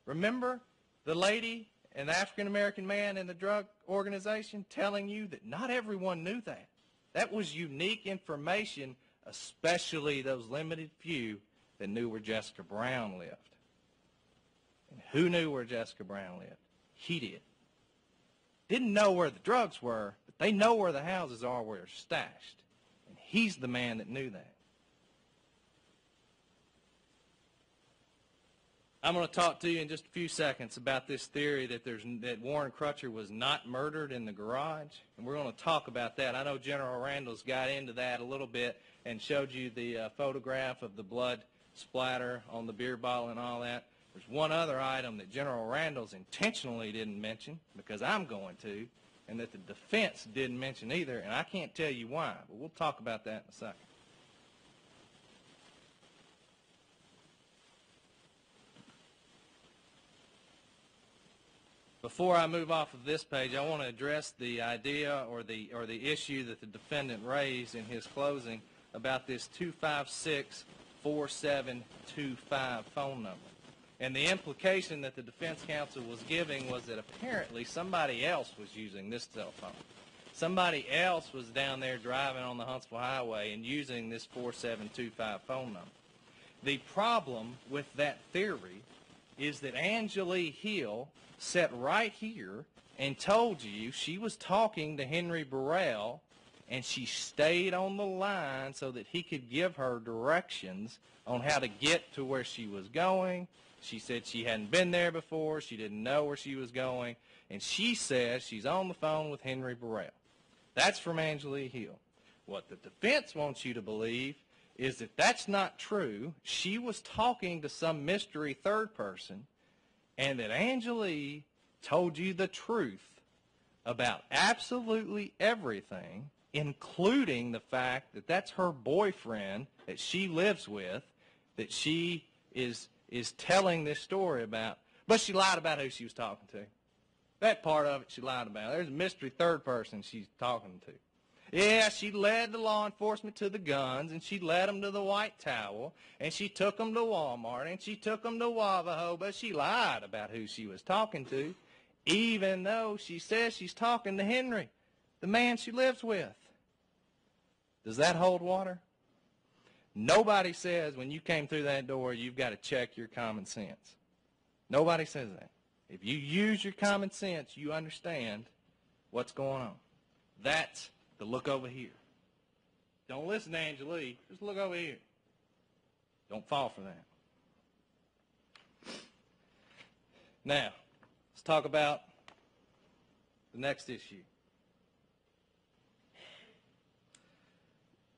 Remember the lady and the African-American man in the drug organization telling you that not everyone knew that. That was unique information, especially those limited few that knew where Jessica Brown lived. And who knew where Jessica Brown lived? He did. Didn't know where the drugs were, but they know where the houses are where they're stashed. And he's the man that knew that. I'm going to talk to you in just a few seconds about this theory that Warren Crutcher was not murdered in the garage, and we're going to talk about that. I know General Randall's got into that a little bit and showed you the photograph of the blood splatter on the beer bottle and all that. There's one other item that General Randall's intentionally didn't mention, because I'm going to, and that the defense didn't mention either, and I can't tell you why, but we'll talk about that in a second. Before I move off of this page, I want to address the idea or the issue that the defendant raised in his closing about this 256-4725 phone number. And the implication that the defense counsel was giving was that apparently somebody else was using this cell phone. Somebody else was down there driving on the Huntsville Highway and using this 4725 phone number. The problem with that theory is that Angelique Hill sat right here and told you she was talking to Henry Burrell, and she stayed on the line so that he could give her directions on how to get to where she was going. She said she hadn't been there before, she didn't know where she was going, and she says she's on the phone with Henry Burrell. That's from Angelique Hill. What the defense wants you to believe is that that's not true. She was talking to some mystery third person, and that Angelique told you the truth about absolutely everything, including the fact that that's her boyfriend that she lives with, that she is telling this story about. But she lied about who she was talking to. That part of it she lied about. There's a mystery third person she's talking to. Yeah, she led the law enforcement to the guns, and she led them to the white towel, and she took them to Walmart, and she took them to Wavaho, but she lied about who she was talking to, even though she says she's talking to Henry, the man she lives with. Does that hold water? Nobody says when you came through that door you've got to check your common sense. Nobody says that. If you use your common sense, you understand what's going on. That's the look over here. Don't listen to Angelique. Just look over here. Don't fall for that. Now, let's talk about the next issue.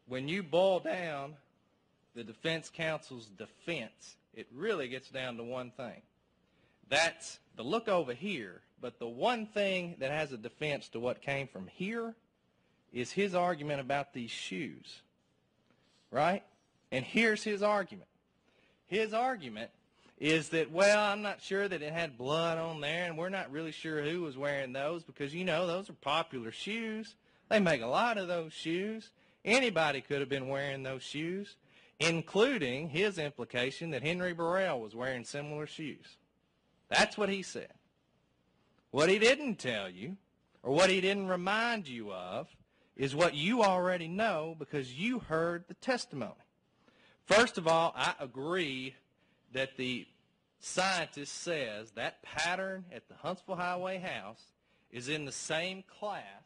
When you boil down the defense counsel's defense, it really gets down to one thing. That's the look over here, but the one thing that has a defense to what came from here is his argument about these shoes, right? And here's his argument. His argument is that, well, I'm not sure that it had blood on there, and we're not really sure who was wearing those because, you know, those are popular shoes. They make a lot of those shoes. Anybody could have been wearing those shoes, including his implication that Henry Burrell was wearing similar shoes. That's what he said. What he didn't tell you, or what he didn't remind you of, is what you already know because you heard the testimony. First of all, I agree that the scientist says that pattern at the Huntsville Highway house is in the same class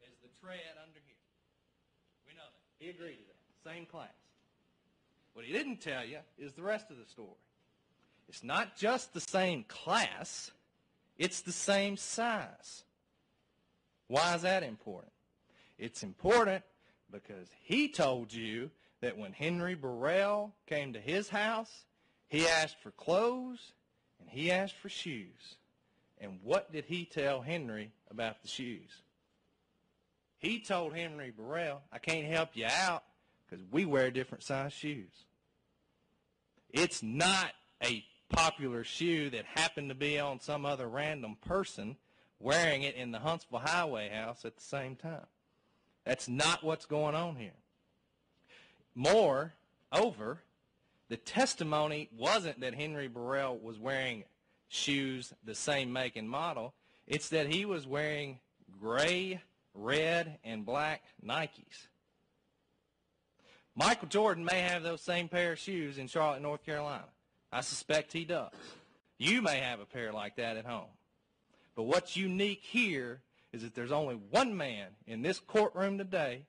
as the tread under here. We know that. He agreed to that. Same class. What he didn't tell you is the rest of the story. It's not just the same class, it's the same size. Why is that important? It's important because he told you that when Henry Burrell came to his house, he asked for clothes and he asked for shoes. And what did he tell Henry about the shoes? He told Henry Burrell, I can't help you out because we wear different size shoes. It's not a popular shoe that happened to be on some other random person wearing it in the Huntsville Highway house at the same time. That's not what's going on here. Moreover, the testimony wasn't that Henry Burrell was wearing shoes the same make and model. It's that he was wearing gray, red, and black Nikes. Michael Jordan may have those same pair of shoes in Charlotte, North Carolina. I suspect he does. You may have a pair like that at home. But what's unique here is that there's only one man in this courtroom today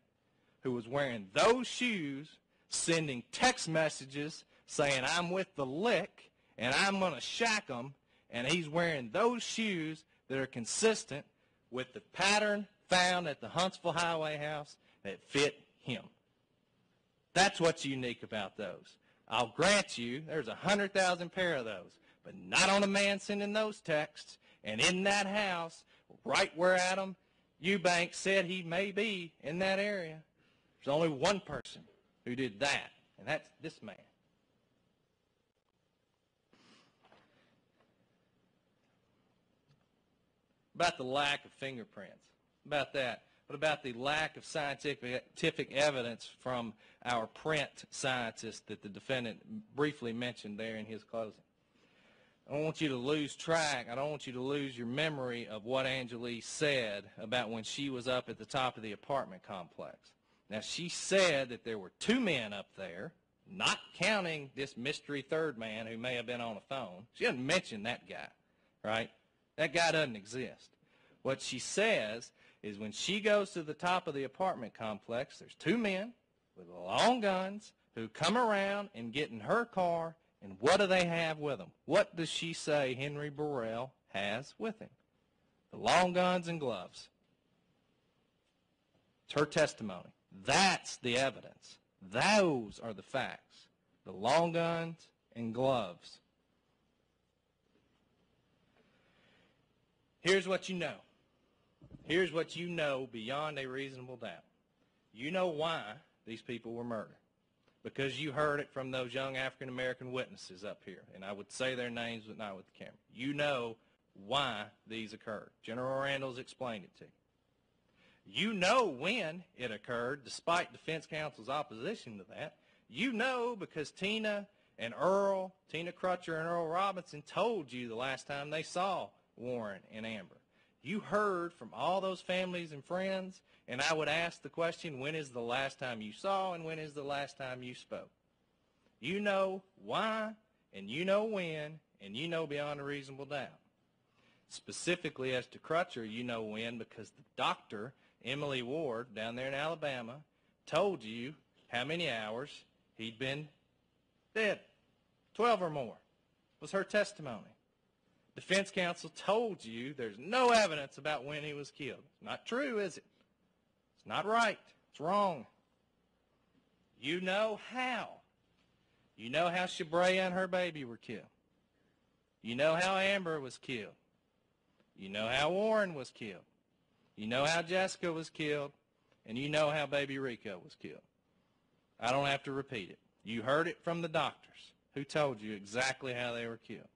who was wearing those shoes, sending text messages saying, I'm with the lick, and I'm going to shack them, and he's wearing those shoes that are consistent with the pattern found at the Huntsville Highway house that fit him. That's what's unique about those. I'll grant you there's 100,000 pair of those, but not on a man sending those texts, and in that house, right where Adam Eubanks said he may be in that area. There's only one person who did that, and that's this man. About the lack of fingerprints, about that. What about the lack of scientific evidence from our print scientist that the defendant briefly mentioned there in his closing? I don't want you to lose track. I don't want you to lose your memory of what Angelique said about when she was up at the top of the apartment complex. Now, she said that there were two men up there, not counting this mystery third man who may have been on a phone. She doesn't mention that guy, right? That guy doesn't exist. What she says is when she goes to the top of the apartment complex, there's two men with long guns who come around and get in her car, and what do they have with them? What does she say Henry Burrell has with him? The long guns and gloves. It's her testimony. That's the evidence. Those are the facts. The long guns and gloves. Here's what you know. Here's what you know beyond a reasonable doubt. You know why these people were murdered. Because you heard it from those young African-American witnesses up here. And I would say their names, but not with the camera. You know why these occurred. General Randall's explained it to you. You know when it occurred, despite defense counsel's opposition to that. You know because Tina Crutcher and Earl Robinson told you the last time they saw Warren and Amber. You heard from all those families and friends, and I would ask the question, when is the last time you saw and when is the last time you spoke? You know why, and you know when, and you know beyond a reasonable doubt. Specifically as to Crutcher, you know when because the doctor, Emily Ward, down there in Alabama, told you how many hours he'd been dead. 12 or more was her testimony. Defense counsel told you there's no evidence about when he was killed. It's not true, is it? It's not right. It's wrong. You know how. You know how Shabrea and her baby were killed. You know how Amber was killed. You know how Warren was killed. You know how Jessica was killed. And you know how baby Rico was killed. I don't have to repeat it. You heard it from the doctors who told you exactly how they were killed.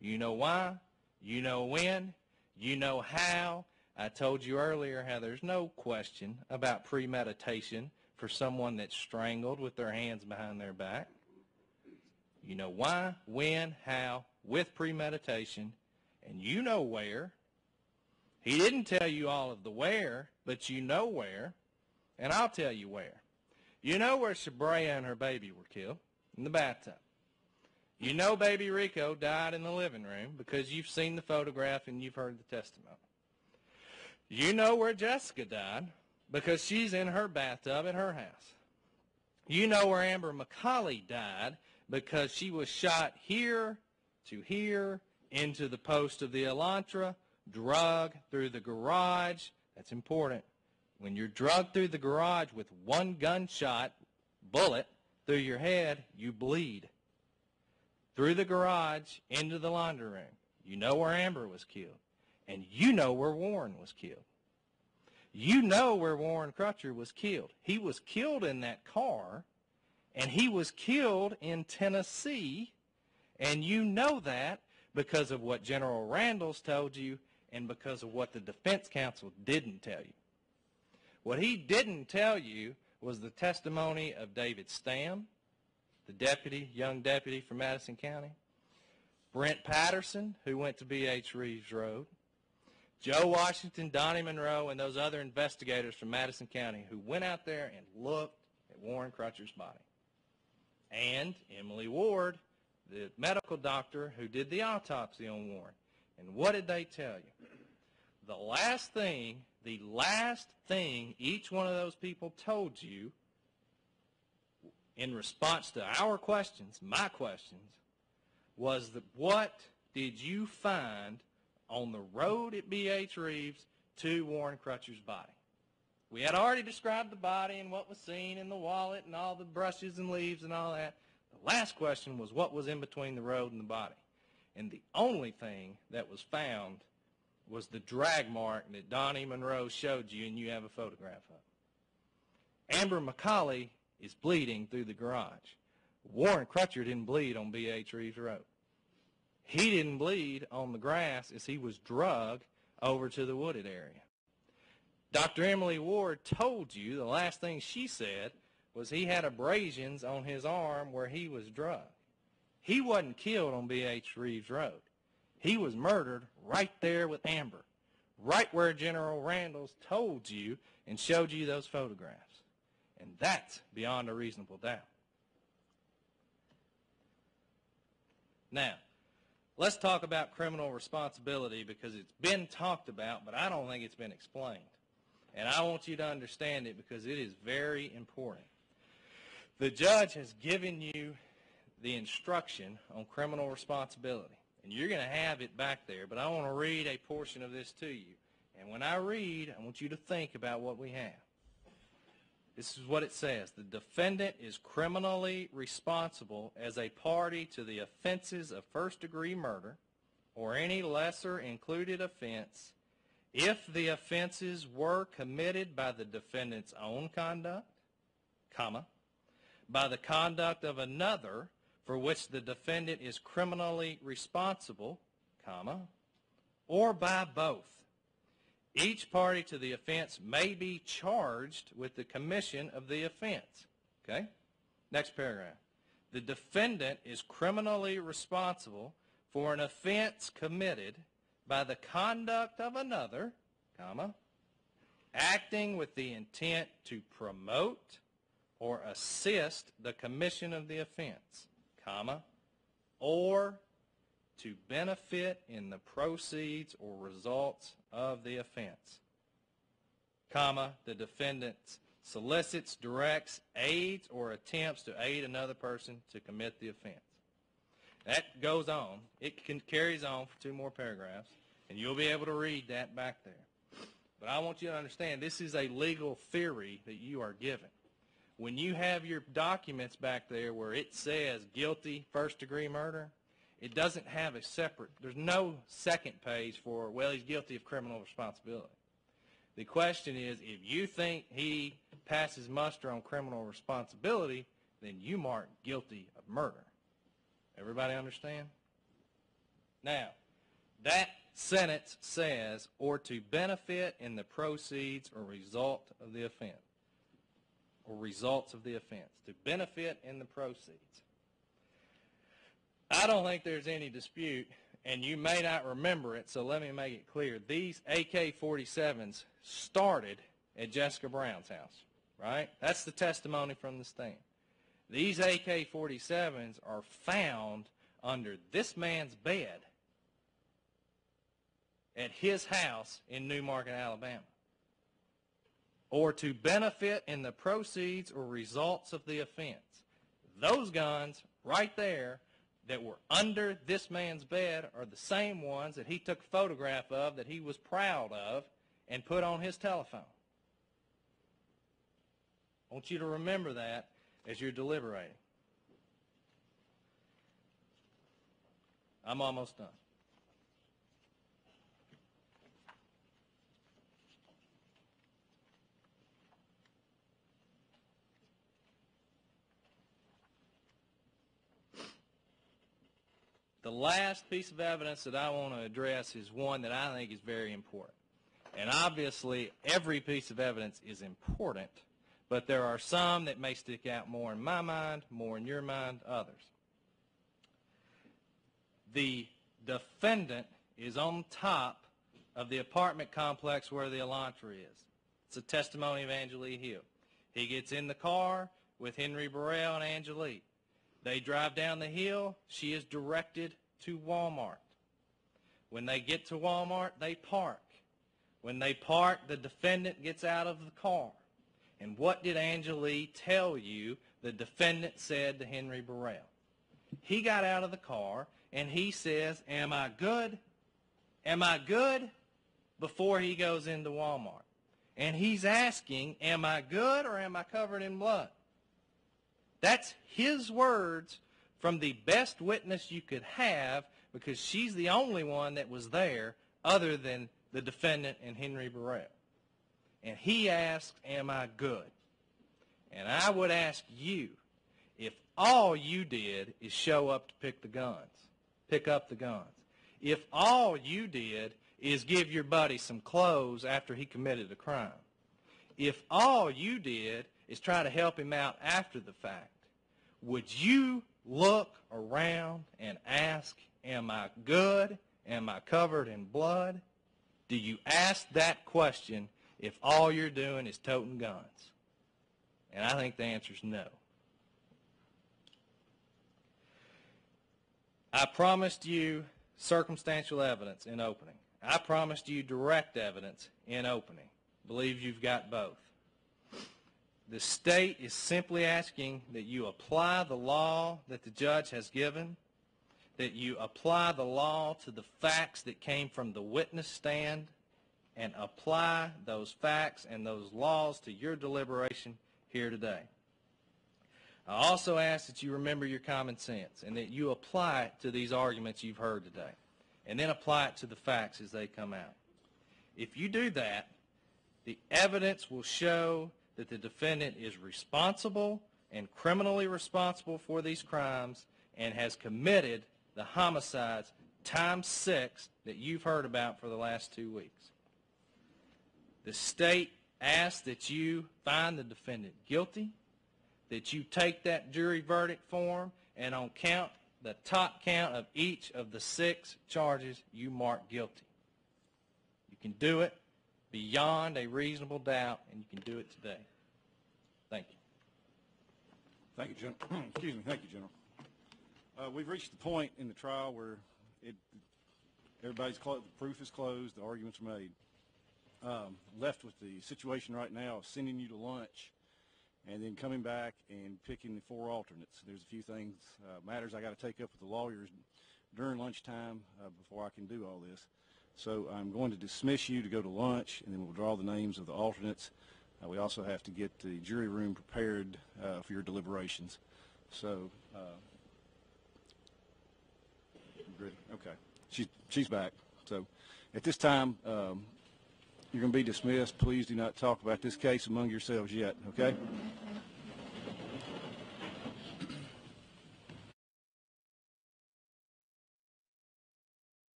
You know why, you know when, you know how. I told you earlier how there's no question about premeditation for someone that's strangled with their hands behind their back. You know why, when, how, with premeditation, and you know where. He didn't tell you all of the where, but you know where, and I'll tell you where. You know where Shabrea and her baby were killed, in the bathtub. You know baby Rico died in the living room because you've seen the photograph and you've heard the testimony. You know where Jessica died because she's in her bathtub at her house. You know where Amber McCauley died because she was shot here to here into the post of the Elantra, drugged through the garage. That's important. When you're drugged through the garage with one gunshot bullet through your head, you bleed. Through the garage, into the laundry room. You know where Amber was killed. And you know where Warren was killed. You know where Warren Crutcher was killed. He was killed in that car, and he was killed in Tennessee, and you know that because of what General Randall's told you and because of what the defense counsel didn't tell you. What he didn't tell you was the testimony of David Stamm, the young deputy from Madison County, Brent Patterson, who went to B.H. Reeves Road, Joe Washington, Donnie Monroe, and those other investigators from Madison County who went out there and looked at Warren Crutcher's body. And Emily Ward, the medical doctor who did the autopsy on Warren. And what did they tell you? The last thing each one of those people told you in response to our questions, my questions, was that what did you find on the road at B.H. Reeves to Warren Crutcher's body? We had already described the body and what was seen in the wallet and all the brushes and leaves and all that. The last question was what was in between the road and the body. And the only thing that was found was the drag mark that Donnie Monroe showed you, and you have a photograph of. Amber McCauley is bleeding through the garage. Warren Crutcher didn't bleed on B.H. Reeves Road. He didn't bleed on the grass as he was drugged over to the wooded area. Dr. Emily Ward told you the last thing she said was he had abrasions on his arm where he was drugged. He wasn't killed on B.H. Reeves Road. He was murdered right there with Amber, right where General Randalls told you and showed you those photographs. And that's beyond a reasonable doubt. Now, let's talk about criminal responsibility because it's been talked about, but I don't think it's been explained. And I want you to understand it because it is very important. The judge has given you the instruction on criminal responsibility, and you're going to have it back there, but I want to read a portion of this to you. And when I read, I want you to think about what we have. This is what it says. The defendant is criminally responsible as a party to the offenses of first-degree murder or any lesser included offense if the offenses were committed by the defendant's own conduct, comma, by the conduct of another for which the defendant is criminally responsible, comma, or by both. Each party to the offense may be charged with the commission of the offense. Okay? Next paragraph. The defendant is criminally responsible for an offense committed by the conduct of another, comma, acting with the intent to promote or assist the commission of the offense, comma, or to benefit in the proceeds or results of the offense, comma, the defendant solicits, directs, aids, or attempts to aid another person to commit the offense. That goes on. It carries on for 2 more paragraphs, and you'll be able to read that back there. But I want you to understand this is a legal theory that you are given. When you have your documents back there where it says guilty first-degree murder, it doesn't have a separate, there's no second page for, well, he's guilty of criminal responsibility. The question is, if you think he passes muster on criminal responsibility, then you mark guilty of murder. Everybody understand? Now, that sentence says, or to benefit in the proceeds or result of the offense. Or results of the offense. To benefit in the proceeds. I don't think there's any dispute, and you may not remember it, so let me make it clear. These AK-47s started at Jessica Brown's house, right? That's the testimony from the stand. These AK-47s are found under this man's bed at his house in Newmarket, Alabama. Or to benefit in the proceeds or results of the offense. Those guns right there that were under this man's bed are the same ones that he took a photograph of that he was proud of and put on his telephone. I want you to remember that as you're deliberating. I'm almost done. The last piece of evidence that I want to address is one that I think is very important. And obviously, every piece of evidence is important, but there are some that may stick out more in my mind, more in your mind, others. The defendant is on top of the apartment complex where the Elantra is. It's a testimony of Angelique Hill. He gets in the car with Henry Burrell and Angelique. They drive down the hill. She is directed to Walmart. When they get to Walmart, they park. When they park, the defendant gets out of the car. And what did Angelique tell you the defendant said to Henry Burrell? He got out of the car, and he says, "Am I good? Am I good?" before he goes into Walmart. And he's asking, "Am I good or am I covered in blood?" That's his words from the best witness you could have because she's the only one that was there other than the defendant and Henry Burrell. And he asked, am I good? And I would ask you, if all you did is show up to pick up the guns, if all you did is give your buddy some clothes after he committed a crime, if all you did is try to help him out after the fact, would you look around and ask, am I good? Am I covered in blood? Do you ask that question if all you're doing is toting guns? And I think the answer is no. I promised you circumstantial evidence in opening. I promised you direct evidence in opening. Believe you've got both. The state is simply asking that you apply the law that the judge has given, that you apply the law to the facts that came from the witness stand, and apply those facts and those laws to your deliberation here today. I also ask that you remember your common sense and that you apply it to these arguments you've heard today, and then apply it to the facts as they come out. If you do that, the evidence will show that the defendant is responsible and criminally responsible for these crimes and has committed the homicides times 6 that you've heard about for the last 2 weeks. The state asks that you find the defendant guilty, that you take that jury verdict form, and on the top count of each of the 6 charges, you mark guilty. You can do it beyond a reasonable doubt, and you can do it today. Thank you. Thank you, General. Excuse me. Thank you, General. We've reached the point in the trial where the proof is closed, the arguments are made. Left with the situation right now of sending you to lunch and then coming back and picking the 4 alternates. There's a few things, matters I got to take up with the lawyers during lunchtime before I can do all this. So I'm going to dismiss you to go to lunch, and then we'll draw the names of the alternates. We also have to get the jury room prepared for your deliberations. So, okay, she's back. So at this time, you're going to be dismissed. Please do not talk about this case among yourselves yet, okay?